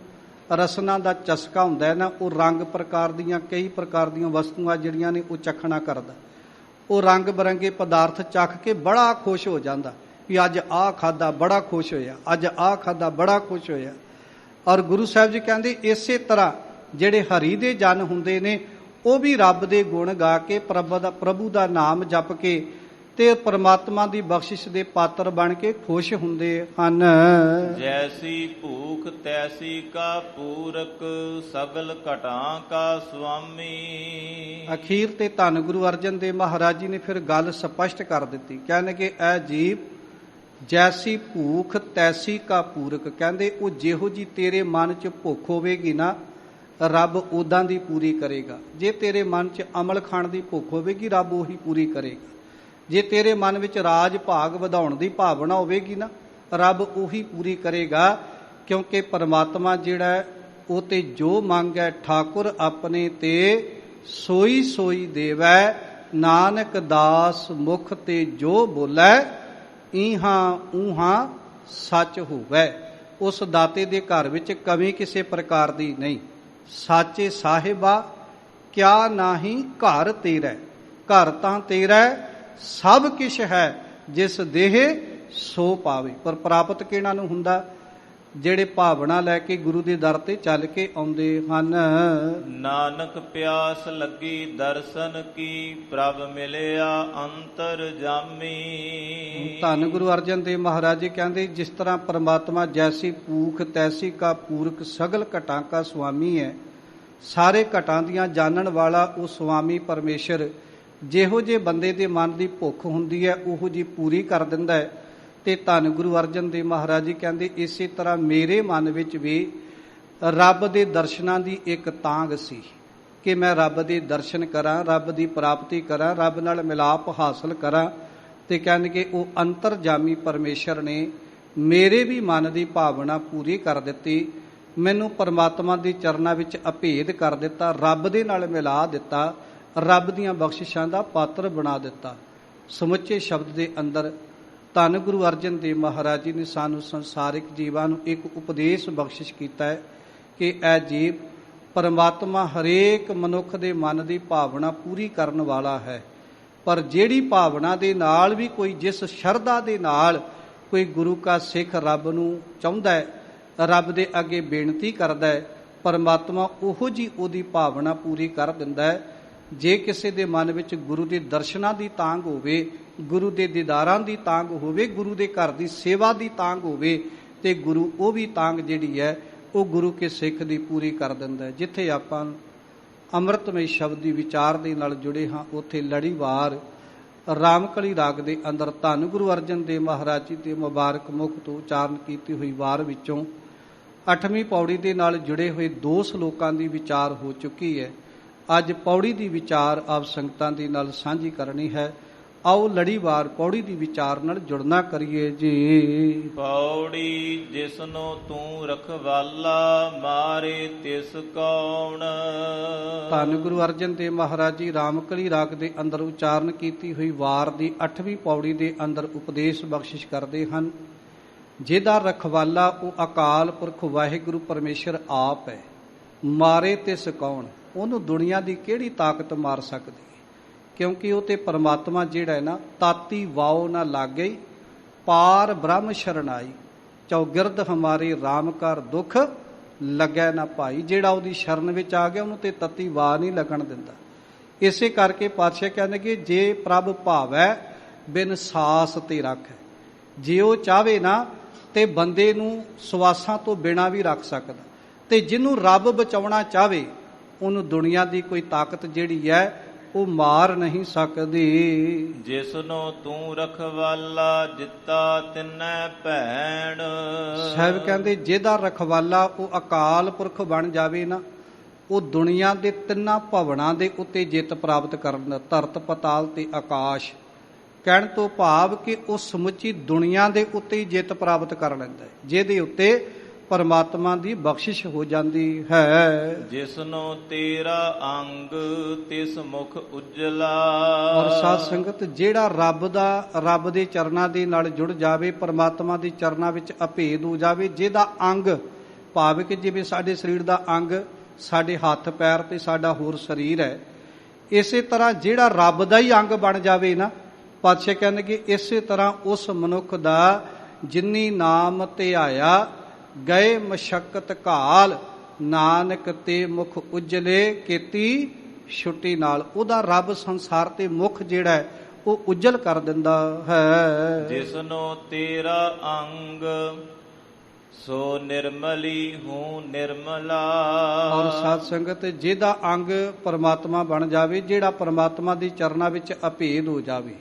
ਰਸਨਾ ਦਾ ਚਸਕਾ ਹੁੰਦਾ ਹੈ ਨਾ, ਉਹ ਰੰਗ ਪ੍ਰਕਾਰ ਦੀਆਂ, ਕਈ ਪ੍ਰਕਾਰ ਦੀਆਂ ਵਸਤੂਆਂ ਜਿਹੜੀਆਂ ਨੇ ਉਹ ਚਖਣਾ ਕਰਦਾ, ਉਹ ਰੰਗ ਬਰੰਗੇ ਪਦਾਰਥ ਚੱਖ ਕੇ ਬੜਾ ਖੁਸ਼ ਹੋ ਜਾਂਦਾ ਵੀ ਅੱਜ ਆਹ ਖਾਦਾ ਬੜਾ ਖੁਸ਼ ਹੋਇਆ, ਅੱਜ ਆਹ ਖਾਦਾ ਬੜਾ ਖੁਸ਼ ਹੋਇਆ। ਔਰ ਗੁਰੂ ਸਾਹਿਬ ਜੀ ਕਹਿੰਦੇ ਇਸੇ ਤਰ੍ਹਾਂ ਜਿਹੜੇ ਹਰੀ ਦੇ ਜਨ ਹੁੰਦੇ ਨੇ ਉਹ ਵੀ ਰੱਬ ਦੇ ਗੁਣ ਗਾ ਕੇ ਪ੍ਰਭੂ ਦਾ ਨਾਮ ਜਪ ਕੇ ਤੇ ਪਰਮਾਤਮਾ ਦੀ ਬਖਸ਼ਿਸ਼ ਦੇ ਪਾਤਰ ਬਣ ਕੇ ਖੁਸ਼ ਹੁੰਦੇ ਹਨ। ਜੈਸੀ ਭੂਖ ਤੈਸੀ ਕਾ ਪੂਰਕ ਸਗਲ ਘਟਾਂ ਕਾ ਸੁਆਮੀ। ਅਖੀਰ ਤੇ ਧੰਨ ਗੁਰੂ ਅਰਜਨ ਦੇਵ ਮਹਾਰਾਜ ਜੀ ਨੇ ਫਿਰ ਗੱਲ ਸਪਸ਼ਟ ਕਰ ਦਿੱਤੀ। ਕਹਿੰਦੇ ਕਿ ਐ ਜੀਵ ਜੈਸੀ ਭੂਖ ਤੈਸੀ ਕਾ ਪੂਰਕ। ਕਹਿੰਦੇ ਉਹ ਜਿਹੋ ਜੀ ਤੇਰੇ ਮਨ 'ਚ ਭੁੱਖ ਹੋਵੇਗੀ ਨਾ, ਰੱਬ ਉਦਾਂ ਦੀ ਪੂਰੀ ਕਰੇਗਾ। ਜੇ ਤੇਰੇ ਮਨ 'ਚ ਅਮਲ ਖਾਣ ਦੀ ਭੁੱਖ ਹੋਵੇਗੀ, ਰੱਬ ਉਹੀ ਪੂਰੀ ਕਰੇਗਾ। ਜੇ ਤੇਰੇ ਮਨ ਵਿੱਚ ਰਾਜ ਭਾਗ ਵਧਾਉਣ ਦੀ ਭਾਵਨਾ ਹੋਵੇਗੀ ਨਾ, ਰੱਬ ਉਹੀ ਪੂਰੀ ਕਰੇਗਾ। ਕਿਉਂਕਿ ਪਰਮਾਤਮਾ ਜਿਹੜਾ ਉਹ ਤੇ ਜੋ ਮੰਗੈ ਠਾਕੁਰ ਆਪਣੇ ਤੇ ਸੋਈ ਸੋਈ ਦੇਵੈ। ਨਾਨਕ ਦਾਸ ਮੁਖ ਤੇ ਜੋ ਬੋਲੈ ਇਹਾਂ ਊਹਾਂ ਸੱਚ ਹੋਵੈ। ਉਸ ਦਾਤੇ ਦੇ ਘਰ ਵਿੱਚ ਕਮੀ ਕਿਸੇ ਪ੍ਰਕਾਰ ਦੀ ਨਹੀਂ। ਸਾਚੇ ਸਾਹਿਬਾ ਕਿਆ ਨਾਹੀ ਘਰ ਤੇਰਾ, ਘਰ ਤਾਂ ਤੇਰਾ ਸਭ ਕਿਛ ਹੈ ਜਿਸ ਦੇਹ ਸੋ ਪਾਵੇ। ਪਰ ਪ੍ਰਾਪਤ ਕਿਹਨਾਂ ਨੂੰ ਹੁੰਦਾ? ਜਿਹੜੇ ਭਾਵਨਾ ਲੈ ਕੇ ਗੁਰੂ ਦੇ ਦਰ ਤੇ ਚੱਲ ਕੇ ਆਉਂਦੇ ਹਨ। ਨਾਨਕ ਪਿਆਸ ਲੱਗੀ ਦਰਸ਼ਨ ਕੀ ਪ੍ਰਭ ਮਿਲਿਆ ਅੰਤਰ ਜਾਮੀ। ਧੰਨ ਗੁਰੂ ਅਰਜਨ ਦੇਵ ਮਹਾਰਾਜ ਜੀ ਕਹਿੰਦੇ ਜਿਸ ਤਰ੍ਹਾਂ ਪਰਮਾਤਮਾ ਜੈਸੀ ਭੂਖ ਤੈਸੀ ਕਾ ਪੂਰਕ ਸਗਲ ਘਟਾਂ ਕਾ ਸੁਆਮੀ ਹੈ, ਸਾਰੇ ਘਟਾਂ ਦੀਆਂ ਜਾਣਨ ਵਾਲਾ ਉਹ ਸੁਆਮੀ ਪਰਮੇਸ਼ਰ ਜਿਹੋ ਜੇ ਬੰਦੇ ਦੇ ਮਨ ਦੀ ਭੁੱਖ ਹੁੰਦੀ ਹੈ ਉਹੋ ਜੀ ਪੂਰੀ ਕਰ ਦਿੰਦਾ ਹੈ। ਤੇ ਧੰਨ ਗੁਰੂ ਅਰਜਨ ਦੇਵ ਮਹਾਰਾਜ ਜੀ ਕਹਿੰਦੇ ਇਸੇ ਤਰ੍ਹਾਂ ਮੇਰੇ ਮਨ ਵਿੱਚ ਵੀ ਰੱਬ ਦੇ ਦਰਸ਼ਨਾਂ ਦੀ ਇੱਕ ਤਾਂਘ ਸੀ ਕਿ ਮੈਂ ਰੱਬ ਦੇ ਦਰਸ਼ਨ ਕਰਾਂ, ਰੱਬ ਦੀ ਪ੍ਰਾਪਤੀ ਕਰਾਂ, ਰੱਬ ਨਾਲ ਮਿਲਾਪ ਹਾਸਲ ਕਰਾਂ। ਤੇ ਕਹਿੰਦੇ ਉਹ ਅੰਤਰਜਾਮੀ ਪਰਮੇਸ਼ਰ ਨੇ ਮੇਰੇ ਵੀ ਮਨ ਦੀ ਭਾਵਨਾ ਪੂਰੀ ਕਰ ਦਿੱਤੀ। ਮੈਨੂੰ ਪਰਮਾਤਮਾ ਦੇ ਚਰਨਾਂ ਵਿੱਚ ਅਭੇਦ ਕਰ ਦਿੱਤਾ, ਰੱਬ ਦੇ ਨਾਲ ਮਿਲਾ ਦਿੱਤਾ, ਰੱਬ ਦੀਆਂ ਬਖਸ਼ਿਸ਼ਾਂ ਦਾ ਪਾਤਰ ਬਣਾ ਦਿੱਤਾ। ਸਮੁੱਚੇ ਸ਼ਬਦ ਦੇ ਅੰਦਰ ਧੰਨ ਗੁਰੂ ਅਰਜਨ ਦੇਵ ਮਹਾਰਾਜ ਜੀ ਨੇ ਸਾਨੂੰ ਸੰਸਾਰਿਕ ਜੀਵਾਂ ਨੂੰ ਇੱਕ ਉਪਦੇਸ਼ ਬਖਸ਼ਿਸ਼ ਕੀਤਾ ਹੈ ਕਿ ਐ ਜੀਵ ਪਰਮਾਤਮਾ ਹਰੇਕ ਮਨੁੱਖ ਦੇ ਮਨ ਦੀ ਭਾਵਨਾ ਪੂਰੀ ਕਰਨ ਵਾਲਾ ਹੈ। ਪਰ ਜਿਹੜੀ ਭਾਵਨਾ ਦੇ ਨਾਲ ਵੀ ਕੋਈ, ਜਿਸ ਸ਼ਰਧਾ ਦੇ ਨਾਲ ਕੋਈ ਗੁਰੂ ਕਾ ਸਿੱਖ ਰੱਬ ਨੂੰ ਚਾਹੁੰਦਾ ਹੈ, ਰੱਬ ਦੇ ਅੱਗੇ ਬੇਨਤੀ ਕਰਦਾ ਹੈ, ਪਰਮਾਤਮਾ ਉਹੋ ਜੀ ਉਹਦੀ ਭਾਵਨਾ ਪੂਰੀ ਕਰ ਦਿੰਦਾ ਹੈ। ਜੇ ਕਿਸੇ ਦੇ ਮਨ ਵਿੱਚ ਗੁਰੂ ਦੇ ਦਰਸ਼ਨਾਂ ਦੀ ਤਾਂਘ ਹੋਵੇ, ਗੁਰੂ ਦੇ ਦੀਦਾਰਾਂ ਦੀ ਤਾਂਘ ਹੋਵੇ, ਗੁਰੂ ਦੇ ਘਰ ਦੀ ਸੇਵਾ ਦੀ ਤਾਂਘ ਹੋਵੇ, ਤੇ ਗੁਰੂ ਉਹ ਵੀ ਤਾਂਘ ਜਿਹੜੀ ਹੈ ਉਹ ਗੁਰੂ ਕੇ ਸਿੱਖ ਦੀ ਪੂਰੀ ਕਰ ਦਿੰਦਾ ਹੈ। ਜਿੱਥੇ ਆਪਾਂ ਅੰਮ੍ਰਿਤਮਈ ਸ਼ਬਦ ਦੀ ਵਿਚਾਰ ਦੇ ਨਾਲ ਜੁੜੇ ਹਾਂ, ਉੱਥੇ ਲੜੀਵਾਰ ਰਾਮਕਲੀ ਰਾਗ ਦੇ ਅੰਦਰ ਧੰਨ ਗੁਰੂ ਅਰਜਨ ਦੇਵ ਮਹਾਰਾਜ ਜੀ ਦੇ ਮੁਬਾਰਕ ਮੁਖ ਤੋਂ ਉਚਾਰਨ ਕੀਤੀ ਹੋਈ ਵਾਰ ਵਿੱਚੋਂ 8ਵੀਂ ਪੌੜੀ ਦੇ ਨਾਲ ਜੁੜੇ ਹੋਏ 2 ਸ਼ਲੋਕਾਂ ਦੀ ਵਿਚਾਰ ਹੋ ਚੁੱਕੀ ਹੈ। ਅੱਜ ਪੌੜੀ ਦੀ ਵਿਚਾਰ ਆਪ ਸੰਗਤਾਂ ਦੇ ਨਾਲ ਸਾਂਝੀ ਕਰਨੀ ਹੈ। ਆਓ ਲੜੀਵਾਰ ਪੌੜੀ ਦੀ ਵਿਚਾਰ ਨਾਲ ਜੁੜਨਾ ਕਰੀਏ ਜੀ। ਪੌੜੀ ਜਿਸਨੂੰ ਤੂੰ ਰਖਵਾਲਾ ਮਾਰੇ ਤਿਸ ਕੌਣ। ਧੰਨ ਗੁਰੂ ਅਰਜਨ ਦੇਵ ਮਹਾਰਾਜ ਜੀ ਰਾਮਕਲੀ ਰਾਗ ਦੇ ਅੰਦਰ ਉਚਾਰਨ ਕੀਤੀ ਹੋਈ ਵਾਰ ਦੀ 8ਵੀਂ ਪੌੜੀ ਦੇ ਅੰਦਰ ਉਪਦੇਸ਼ ਬਖਸ਼ਿਸ਼ ਕਰਦੇ ਹਨ। ਜਿਹਦਾ ਰਖਵਾਲਾ ਉਹ ਅਕਾਲ ਪੁਰਖ ਵਾਹਿਗੁਰੂ ਪਰਮੇਸ਼ਰ ਆਪ ਹੈ। ਮਾਰੇ ਤਿਸ ਕੌਣ, ਉਹਨੂੰ ਦੁਨੀਆ ਦੀ ਕਿਹੜੀ ਤਾਕਤ ਮਾਰ ਸਕਦੀ? ਕਿਉਂਕਿ ਉਹ ਤੇ ਪਰਮਾਤਮਾ ਜਿਹੜਾ ਹੈ ਨਾ, ਤਾਤੀ ਵਾਓ ਨਾ ਲਾਗੇ ਪਾਰ ਬ੍ਰਹਮ ਸ਼ਰਨਾਈ ਚੌਗਿਰਦ ਹਮਾਰੇ ਰਾਮ ਕਰ ਦੁੱਖ ਲੱਗੈ ਨਾ ਭਾਈ। ਜਿਹੜਾ ਉਹਦੀ ਸ਼ਰਨ ਵਿੱਚ ਆ ਗਿਆ ਉਹਨੂੰ ਤੇ ਤਤੀ ਵਾਹ ਨਹੀਂ ਲੱਗਣ ਦਿੰਦਾ। ਇਸੇ ਕਰਕੇ ਪਾਤਸ਼ਾਹ ਕਹਿੰਦੇ ਕਿ ਜੇ ਪ੍ਰਭ ਭਾਵੈ ਬਿਨ ਸਾਸ ਤੇ ਰੱਖ। ਜੇ ਉਹ ਚਾਹਵੇ ਨਾ ਤੇ ਬੰਦੇ ਨੂੰ ਸਵਾਸਾਂ ਤੋਂ ਬਿਨਾਂ ਵੀ ਰੱਖ ਸਕਦਾ। ਤੇ ਜਿਹਨੂੰ ਰੱਬ ਬਚਾਉਣਾ ਚਾਹਵੇ ਉਹਨੂੰ ਦੁਨੀਆ ਦੀ ਕੋਈ ਤਾਕਤ ਜਿਹੜੀ ਹੈ ਉਹ ਮਾਰ ਨਹੀਂ ਸਕਦੀ। ਜਿਸਨੂੰ ਤੂੰ ਰਖਵਾਲਾ ਦਿੱਤਾ ਤਿੰਨੈ ਭੈਣ। ਸਾਹਿਬ ਕਹਿੰਦੇ ਜਿਹਦਾ ਰਖਵਾਲਾ ਉਹ ਅਕਾਲ ਪੁਰਖ ਬਣ ਜਾਵੇ ਨਾ, ਉਹ ਦੁਨੀਆ ਦੇ ਤਿੰਨਾਂ ਭਵਨਾਂ ਦੇ ਉੱਤੇ ਜਿੱਤ ਪ੍ਰਾਪਤ ਕਰਨ ਦਾ, ਧਰਤ ਪਤਾਲ ਤੇ ਆਕਾਸ਼। ਕਹਿਣ ਤੋਂ ਭਾਵ ਕਿ ਉਹ ਸਮੁੱਚੀ ਦੁਨੀਆ ਦੇ ਉੱਤੇ ਹੀ ਜਿੱਤ ਪ੍ਰਾਪਤ ਕਰ ਲੈਂਦਾ ਹੈ, ਜਿਹਦੇ ਉੱਤੇ ਪਰਮਾਤਮਾ ਦੀ ਬਖਸ਼ਿਸ਼ ਹੋ ਜਾਂਦੀ ਹੈ। ਜਿਸਨੋ ਤੇਰਾ ਅੰਗ ਤਿਸ ਮੁਖ ਉਜਲਾ। ਔਰ ਸਾਧ ਸੰਗਤ, ਜਿਹੜਾ ਰੱਬ ਦੇ ਚਰਨਾਂ ਦੇ ਨਾਲ ਜੁੜ ਜਾਵੇ, ਪਰਮਾਤਮਾ ਦੇ ਚਰਨਾਂ ਵਿੱਚ ਅਭੇਦ ਹੋ ਜਾਵੇ, ਜਿਹਦਾ ਅੰਗ ਭਾਵ ਕਿ ਜਿਵੇਂ ਸਾਡੇ ਸਰੀਰ ਦਾ ਅੰਗ ਸਾਡੇ ਹੱਥ ਪੈਰ ਤੇ ਸਾਡਾ ਹੋਰ ਸਰੀਰ ਹੈ, ਇਸੇ ਤਰ੍ਹਾਂ ਜਿਹੜਾ ਰੱਬ ਦਾ ਹੀ ਅੰਗ ਬਣ ਜਾਵੇ ਨਾ, ਪਾਤਸ਼ਾਹ ਕਹਿੰਦੇ ਕਿ ਇਸੇ ਤਰ੍ਹਾਂ ਉਸ ਮਨੁੱਖ ਦਾ ਜਿਨੀ ਨਾਮ ਧਿਆਇਆ ਗਏ ਮਸ਼ੱਕਤ ਘਾਲ, ਨਾਨਕ ਤੇ ਮੁਖ ਉਜਲੇ ਕੀਤੀ ਛੁੱਟੀ ਨਾਲ। ਉਹਦਾ ਰੱਬ ਸੰਸਾਰ ਤੇ ਮੁਖ ਜਿਹੜਾ ਹੈ ਉਹ ਉਜਲ ਕਰ ਦਿੰਦਾ ਹੈ। ਜਿਸਨੋ ਤੇਰਾ ਅੰਗ ਸੋ ਨਿਰਮਲੀ ਹੂੰ ਨਿਰਮਲਾ। ਔਰ ਸਾਧ ਸੰਗਤ, ਜਿਹਦਾ ਅੰਗ ਪਰਮਾਤਮਾ ਬਣ ਜਾਵੇ, ਜਿਹੜਾ ਪਰਮਾਤਮਾ ਦੀ ਚਰਨਾਂ ਵਿੱਚ ਅਭੇਦ ਹੋ ਜਾਵੇ,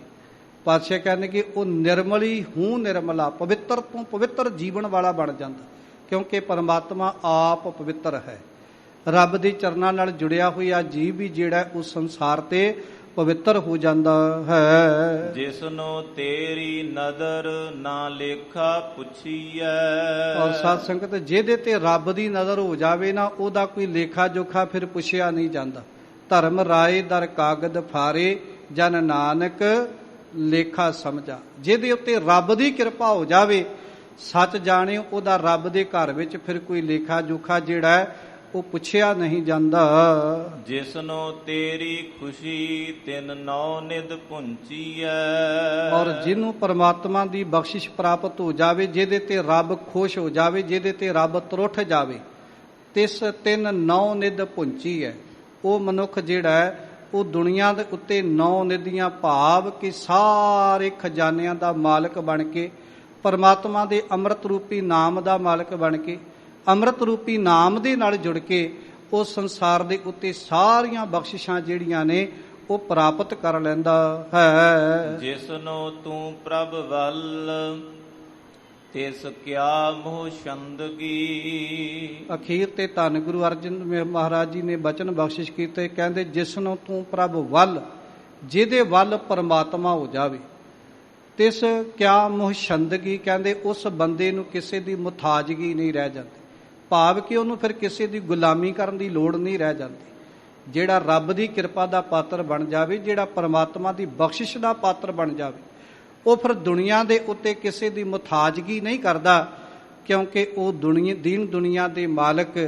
ਪਾਤਸ਼ਾਹ ਕਹਿੰਦੇ ਕਿ ਉਹ ਨਿਰਮਲੀ ਹੂੰ ਨਿਰਮਲਾ, ਪਵਿੱਤਰ ਤੋਂ ਪਵਿੱਤਰ ਜੀਵਨ ਵਾਲਾ ਬਣ ਜਾਂਦਾ, ਕਿਉਂਕਿ ਪਰਮਾਤਮਾ ਆਪ ਪਵਿੱਤਰ ਹੈ। ਰੱਬ ਦੇ ਚਰਨਾਂ ਨਾਲ ਜੁੜਿਆ ਹੋਇਆ ਜੀਵ ਵੀ ਜਿਹੜਾ ਉਹ ਸੰਸਾਰ ਤੇ ਪਵਿੱਤਰ ਹੋ ਜਾਂਦਾ ਹੈ। ਜਿਸਨੋ ਤੇਰੀ ਨਦਰ ਨਾ ਲੇਖਾ ਪੁੱਛੀਐ। ਔਰ ਸਾਧ ਸੰਗਤ, ਜਿਹਦੇ ਤੇ ਰੱਬ ਦੀ ਨਜ਼ਰ ਹੋ ਜਾਵੇ ਨਾ, ਉਹਦਾ ਕੋਈ ਲੇਖਾ ਜੋਖਾ ਫਿਰ ਪੁੱਛਿਆ ਨਹੀਂ ਜਾਂਦਾ। ਧਰਮ ਰਾਏ ਦਰ ਕਾਗਦ ਫਾਰੇ, ਜਨ ਨਾਨਕ ਲੇਖਾ ਸਮਝਾ। ਜਿਹਦੇ ਉੱਤੇ ਰੱਬ ਦੀ ਕਿਰਪਾ ਹੋ ਜਾਵੇ, ਸੱਚ ਜਾਣੇ, ਉਹਦਾ ਰੱਬ ਦੇ ਘਰ ਵਿੱਚ ਫਿਰ ਕੋਈ ਲੇਖਾ ਜੋਖਾ ਜਿਹੜਾ ਹੈ ਉਹ ਪੁੱਛਿਆ ਨਹੀਂ ਜਾਂਦਾ। ਜਿਸਨੋ ਤੇਰੀ ਖੁਸ਼ੀ ਤਿਨ ਨੌ ਨਿਧ ਪੁੰਚੀਐ। ਔਰ ਜਿਹਨੂੰ ਪਰਮਾਤਮਾ ਦੀ ਬਖਸ਼ਿਸ਼ ਪ੍ਰਾਪਤ ਹੋ ਜਾਵੇ, ਜਿਹਦੇ ਤੇ ਰੱਬ ਖੁਸ਼ ਹੋ ਜਾਵੇ, ਜਿਹਦੇ ਤੇ ਰੱਬ ਤਰੁੱਠ ਜਾਵੇ, ਤਿਸ ਤਿੰਨ ਨੌ ਨਿਧ ਪੁੰਚੀ ਹੈ। ਉਹ ਮਨੁੱਖ ਜਿਹੜਾ ਹੈ ਉਹ ਦੁਨੀਆ ਦੇ ਉੱਤੇ ਨੌ ਨਿਧੀਆਂ ਭਾਵ ਕਿ ਸਾਰੇ ਖਜ਼ਾਨਿਆਂ ਦਾ ਮਾਲਕ ਬਣ ਕੇ, ਪਰਮਾਤਮਾ ਦੇ ਅੰਮ੍ਰਿਤ ਰੂਪੀ ਨਾਮ ਦਾ ਮਾਲਕ ਬਣ ਕੇ, ਅੰਮ੍ਰਿਤ ਰੂਪੀ ਨਾਮ ਦੇ ਨਾਲ ਜੁੜ ਕੇ ਉਹ ਸੰਸਾਰ ਦੇ ਉੱਤੇ ਸਾਰੀਆਂ ਬਖਸ਼ਿਸ਼ਾਂ ਜਿਹੜੀਆਂ ਨੇ ਉਹ ਪ੍ਰਾਪਤ ਕਰ ਲੈਂਦਾ ਹੈ। ਜਿਸਨੋ ਤੂੰ ਪ੍ਰਭ ਵੱਲ ਤਿਸ ਕਿਆ ਮੋਹ ਛੰਦਗੀ। ਅਖੀਰ ਤੇ ਧੰਨ ਗੁਰੂ ਅਰਜਨ ਮਹਾਰਾਜ ਜੀ ਨੇ ਬਚਨ ਬਖਸ਼ਿਸ਼ ਕੀਤੇ, ਕਹਿੰਦੇ ਜਿਸਨੂੰ ਤੂੰ ਪ੍ਰਭ ਵੱਲ, ਜਿਹਦੇ ਵੱਲ ਪਰਮਾਤਮਾ ਹੋ ਜਾਵੇ, ਤਿਸ ਕਿਆ ਮੋਹ ਛੰਦਗੀ। ਕਹਿੰਦੇ ਉਸ ਬੰਦੇ ਨੂੰ ਕਿਸੇ ਦੀ ਮੁਤਾਜਗੀ ਨਹੀਂ ਰਹਿ ਜਾਂਦੀ, ਭਾਵ ਕਿ ਉਹਨੂੰ ਫਿਰ ਕਿਸੇ ਦੀ ਗੁਲਾਮੀ ਕਰਨ ਦੀ ਲੋੜ ਨਹੀਂ ਰਹਿ ਜਾਂਦੀ। ਜਿਹੜਾ ਰੱਬ ਦੀ ਕਿਰਪਾ ਦਾ ਪਾਤਰ ਬਣ ਜਾਵੇ, ਜਿਹੜਾ ਪਰਮਾਤਮਾ ਦੀ ਬਖਸ਼ਿਸ਼ ਦਾ ਪਾਤਰ ਬਣ ਜਾਵੇ, ਉਹ ਫਿਰ ਦੁਨੀਆ ਦੇ ਉੱਤੇ ਕਿਸੇ ਦੀ ਮੁਤਾਜਗੀ ਨਹੀਂ ਕਰਦਾ, ਕਿਉਂਕਿ ਉਹ ਦੀਨ ਦੁਨੀਆ ਦੇ ਮਾਲਕ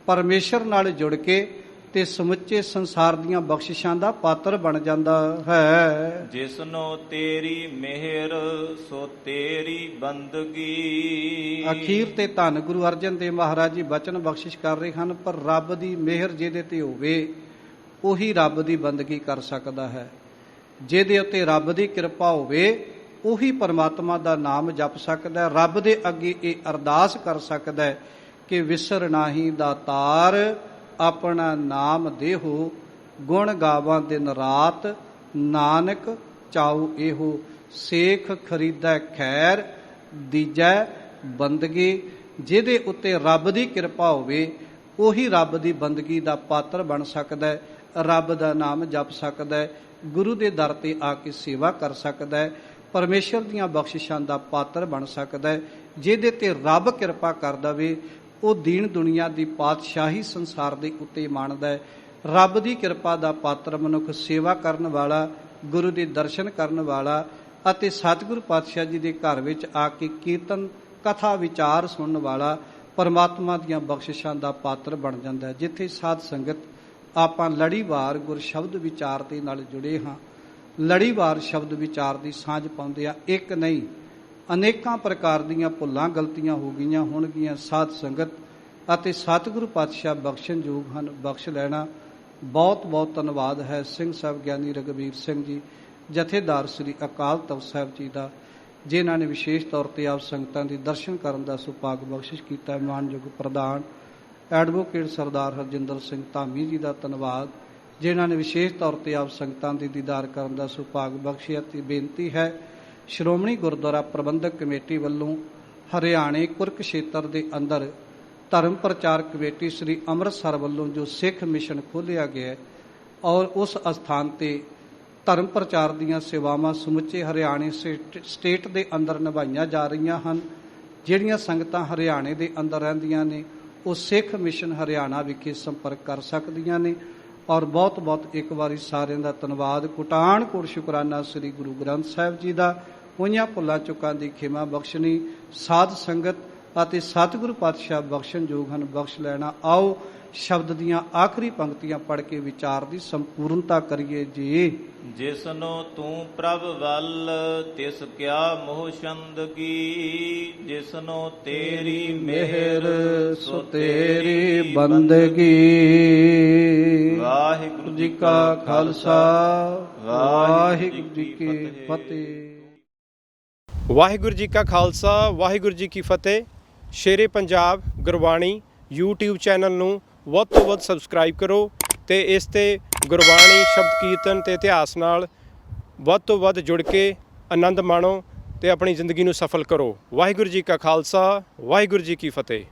ਪਰਮੇਸ਼ਰ ਨਾਲ ਜੁੜ ਕੇ ਤੇ ਸਮੁੱਚੇ ਸੰਸਾਰ ਦੀਆਂ ਬਖਸ਼ਿਸ਼ਾਂ ਦਾ ਪਾਤਰ ਬਣ ਜਾਂਦਾ ਹੈ। ਜਿਸਨੋ ਤੇਰੀ ਮਿਹਰ ਸੋ ਤੇਰੀ ਬੰਦਗੀ। ਅਖੀਰ ਤੇ ਧੰਨ ਗੁਰੂ ਅਰਜਨ ਦੇਵ ਮਹਾਰਾਜ ਜੀ ਬਚਨ ਬਖਸ਼ਿਸ਼ ਕਰ ਰਹੇ ਹਨ, ਪਰ ਰੱਬ ਦੀ ਮਿਹਰ ਜਿਹਦੇ ਤੇ ਹੋਵੇ ਉਹੀ ਰੱਬ ਦੀ ਬੰਦਗੀ ਕਰ ਸਕਦਾ ਹੈ। ਜਿਹਦੇ ਉੱਤੇ ਰੱਬ ਦੀ ਕਿਰਪਾ ਹੋਵੇ ਉਹੀ ਪਰਮਾਤਮਾ ਦਾ ਨਾਮ ਜਪ ਸਕਦਾ ਹੈ, ਰੱਬ ਦੇ ਅੱਗੇ ਇਹ ਅਰਦਾਸ ਕਰ ਸਕਦਾ ਹੈ ਕਿ ਵਿਸਰ ਨਾਹੀ ਦਾਤਾਰ ਆਪਣਾ ਨਾਮ ਦੇਹੋ, ਗੁਣ ਗਾਵਾਂ ਦਿਨ ਰਾਤ ਨਾਨਕ ਚਾਉ ਇਹੋ, ਸੇਖ ਖਰੀਦੈ ਖੈਰ ਦੀਜੈ ਬੰਦਗੀ। ਜਿਹਦੇ ਉੱਤੇ ਰੱਬ ਦੀ ਕਿਰਪਾ ਹੋਵੇ ਉਹੀ ਰੱਬ ਦੀ ਬੰਦਗੀ ਦਾ ਪਾਤਰ ਬਣ ਸਕਦਾ ਹੈ, ਰੱਬ ਦਾ ਨਾਮ ਜਪ ਸਕਦਾ ਹੈ, ਗੁਰੂ ਦੇ ਦਰ ਤੇ ਆ ਕੇ ਸੇਵਾ ਕਰ ਸਕਦਾ ਹੈ, ਪਰਮੇਸ਼ਰ ਦੀਆਂ ਬਖਸ਼ਿਸ਼ਾਂ ਦਾ ਪਾਤਰ ਬਣ ਸਕਦਾ ਹੈ। ਜਿਹਦੇ ਤੇ ਰੱਬ ਕਿਰਪਾ ਕਰ ਦੇਵੇ ਉਹ ਦੀਨ ਦੁਨੀਆ ਦੀ ਪਾਤਸ਼ਾਹੀ ਸੰਸਾਰ ਦੇ ਉੱਤੇ ਮਾਣਦਾ ਹੈ। ਰੱਬ ਦੀ ਕਿਰਪਾ ਦਾ ਪਾਤਰ ਮਨੁੱਖ ਸੇਵਾ ਕਰਨ ਵਾਲਾ, ਗੁਰੂ ਦੇ ਦਰਸ਼ਨ ਕਰਨ ਵਾਲਾ ਅਤੇ ਸਤਿਗੁਰੂ ਪਾਤਸ਼ਾਹ ਜੀ ਦੇ ਘਰ ਵਿੱਚ ਆ ਕੇ ਕੀਰਤਨ ਕਥਾ ਵਿਚਾਰ ਸੁਣਨ ਵਾਲਾ ਪਰਮਾਤਮਾ ਦੀਆਂ ਬਖਸ਼ਿਸ਼ਾਂ ਦਾ ਪਾਤਰ ਬਣ ਜਾਂਦਾ ਹੈ। ਜਿੱਥੇ ਸਾਧ ਸੰਗਤ ਆਪਾਂ ਲੜੀਵਾਰ ਗੁਰ ਸ਼ਬਦ ਵਿਚਾਰ ਦੇ ਨਾਲ ਜੁੜੇ ਹਾਂ, ਲੜੀਵਾਰ ਸ਼ਬਦ ਵਿਚਾਰ ਦੀ ਸਾਂਝ ਪਾਉਂਦੇ ਆ, ਇੱਕ ਨਹੀਂ ਅਨੇਕਾਂ ਪ੍ਰਕਾਰ ਦੀਆਂ ਭੁੱਲਾਂ ਗਲਤੀਆਂ ਹੋ ਗਈਆਂ ਹੋਣਗੀਆਂ। ਸਾਧ ਸੰਗਤ ਅਤੇ ਸਤਿਗੁਰੂ ਪਾਤਸ਼ਾਹ ਬਖਸ਼ਣਯੋਗ ਹਨ, ਬਖਸ਼ ਲੈਣਾ। ਬਹੁਤ ਬਹੁਤ ਧੰਨਵਾਦ ਹੈ ਸਿੰਘ ਸਾਹਿਬ ਗਿਆਨੀ ਰਘਬੀਰ ਸਿੰਘ ਜੀ, ਜਥੇਦਾਰ ਸ੍ਰੀ ਅਕਾਲ ਤਖਤ ਸਾਹਿਬ ਜੀ ਦਾ, ਜਿਨ੍ਹਾਂ ਨੇ ਵਿਸ਼ੇਸ਼ ਤੌਰ ਤੇ ਆਪ ਸੰਗਤਾਂ ਦੇ ਦਰਸ਼ਨ ਕਰਨ ਦਾ ਸੁਭਾਗ ਬਖਸ਼ਿਸ਼ ਕੀਤਾ। ਮਾਨਯੋਗ ਪ੍ਰਧਾਨ ਐਡਵੋਕੇਟ ਸਰਦਾਰ ਹਰਜਿੰਦਰ ਸਿੰਘ ਧਾਮੀ ਜੀ ਦਾ ਧੰਨਵਾਦ, ਜਿਨ੍ਹਾਂ ਨੇ ਵਿਸ਼ੇਸ਼ ਤੌਰ ਤੇ ਆਪ ਸੰਗਤਾਂ ਦੇ ਦੀਦਾਰ ਕਰਨ ਦਾ ਸੁਭਾਗ ਬਖਸ਼ਿਆ। ਤੇ ਬੇਨਤੀ ਹੈ ਸ਼੍ਰੋਮਣੀ ਗੁਰਦੁਆਰਾ ਪ੍ਰਬੰਧਕ ਕਮੇਟੀ ਵੱਲੋਂ ਹਰਿਆਣੇ ਕੁਰਕਸ਼ੇਤਰ ਦੇ ਅੰਦਰ ਧਰਮ ਪ੍ਰਚਾਰ ਕਮੇਟੀ ਸ੍ਰੀ ਅੰਮ੍ਰਿਤਸਰ ਵੱਲੋਂ ਜੋ ਸਿੱਖ ਮਿਸ਼ਨ ਖੋਲ੍ਹਿਆ ਗਿਆ ਹੈ ਔਰ ਉਸ ਅਸਥਾਨ ਤੇ ਧਰਮ ਪ੍ਰਚਾਰ ਦੀਆਂ ਸੇਵਾਵਾਂ ਸਮੁੱਚੇ ਹਰਿਆਣੇ ਸਟੇਟ ਦੇ ਅੰਦਰ ਨਿਭਾਈਆਂ ਜਾ ਰਹੀਆਂ ਹਨ। ਜਿਹੜੀਆਂ ਸੰਗਤਾਂ ਹਰਿਆਣੇ ਦੇ ਅੰਦਰ ਰਹਿੰਦੀਆਂ ਨੇ ਉਹ ਸਿੱਖ ਮਿਸ਼ਨ ਹਰਿਆਣਾ ਵਿਖੇ ਸੰਪਰਕ ਕਰ ਸਕਦੀਆਂ ਨੇ। ਔਰ ਬਹੁਤ ਬਹੁਤ ਇੱਕ ਵਾਰੀ ਸਾਰਿਆਂ ਦਾ ਧੰਨਵਾਦ। ਕੋਟਾਨ ਕੋਟ ਸ਼ੁਕਰਾਨਾ ਸ੍ਰੀ ਗੁਰੂ ਗ੍ਰੰਥ ਸਾਹਿਬ ਜੀ ਦਾ। ਹੋਈਆਂ ਭੁੱਲਾਂ ਚੁੱਕਾਂ ਦੀ ਖਿਮਾ ਬਖਸ਼ਣੀ ਸਾਧ ਸੰਗਤ ਅਤੇ ਸਤਿਗੁਰੂ ਪਾਤਸ਼ਾਹ ਬਖਸ਼ਣਯੋਗ ਹਨ, ਬਖਸ਼ ਲੈਣਾ। ਆਓ ਸ਼ਬਦ ਦੀਆਂ ਆਖਰੀ ਪੰਕਤੀਆਂ ਪੜ੍ਹ ਕੇ ਵਿਚਾਰ ਦੀ ਸੰਪੂਰਨਤਾ ਕਰੀਏ ਜੀ। ਜਿਸਨੋ ਤੂੰ ਪ੍ਰਭ ਵੱਲ ਤਿਸ ਕਿਆ ਮੋਹ ਛੰਦਗੀ, ਜਿਸਨੋ ਤੇਰੀ ਮਿਹਰ ਸੋ ਤੇਰੀ ਬੰਦਗੀ। ਵਾਹਿਗੁਰੂ ਜੀ ਕਾ ਖਾਲਸਾ ਵਾਹਿਗੁਰੂ ਜੀ ਕੀ ਫਤਿਹ। ਵਾਹਿਗੁਰੂ ਜੀ ਕਾ ਖਾਲਸਾ ਵਾਹਿਗੁਰੂ ਜੀ ਕੀ ਫਤਿਹ। ਸ਼ੇਰੇ ਪੰਜਾਬ ਗੁਰਬਾਣੀ YouTube ਚੈਨਲ ਨੂੰ ਵੱਧ ਤੋਂ ਵੱਧ ਸਬਸਕ੍ਰਾਈਬ ਕਰੋ ਤੇ ਇਸ ਤੇ ਗੁਰਬਾਣੀ ਸ਼ਬਦ ਕੀਰਤਨ ਤੇ ਇਤਿਹਾਸ ਨਾਲ ਵੱਧ ਤੋਂ ਵੱਧ ਜੁੜ ਕੇ ਆਨੰਦ ਮਾਣੋ ਤੇ ਆਪਣੀ ਜ਼ਿੰਦਗੀ ਨੂੰ ਸਫਲ ਕਰੋ। ਵਾਹਿਗੁਰੂ ਜੀ ਕਾ ਖਾਲਸਾ ਵਾਹਿਗੁਰੂ ਜੀ ਕੀ ਫਤਿਹ।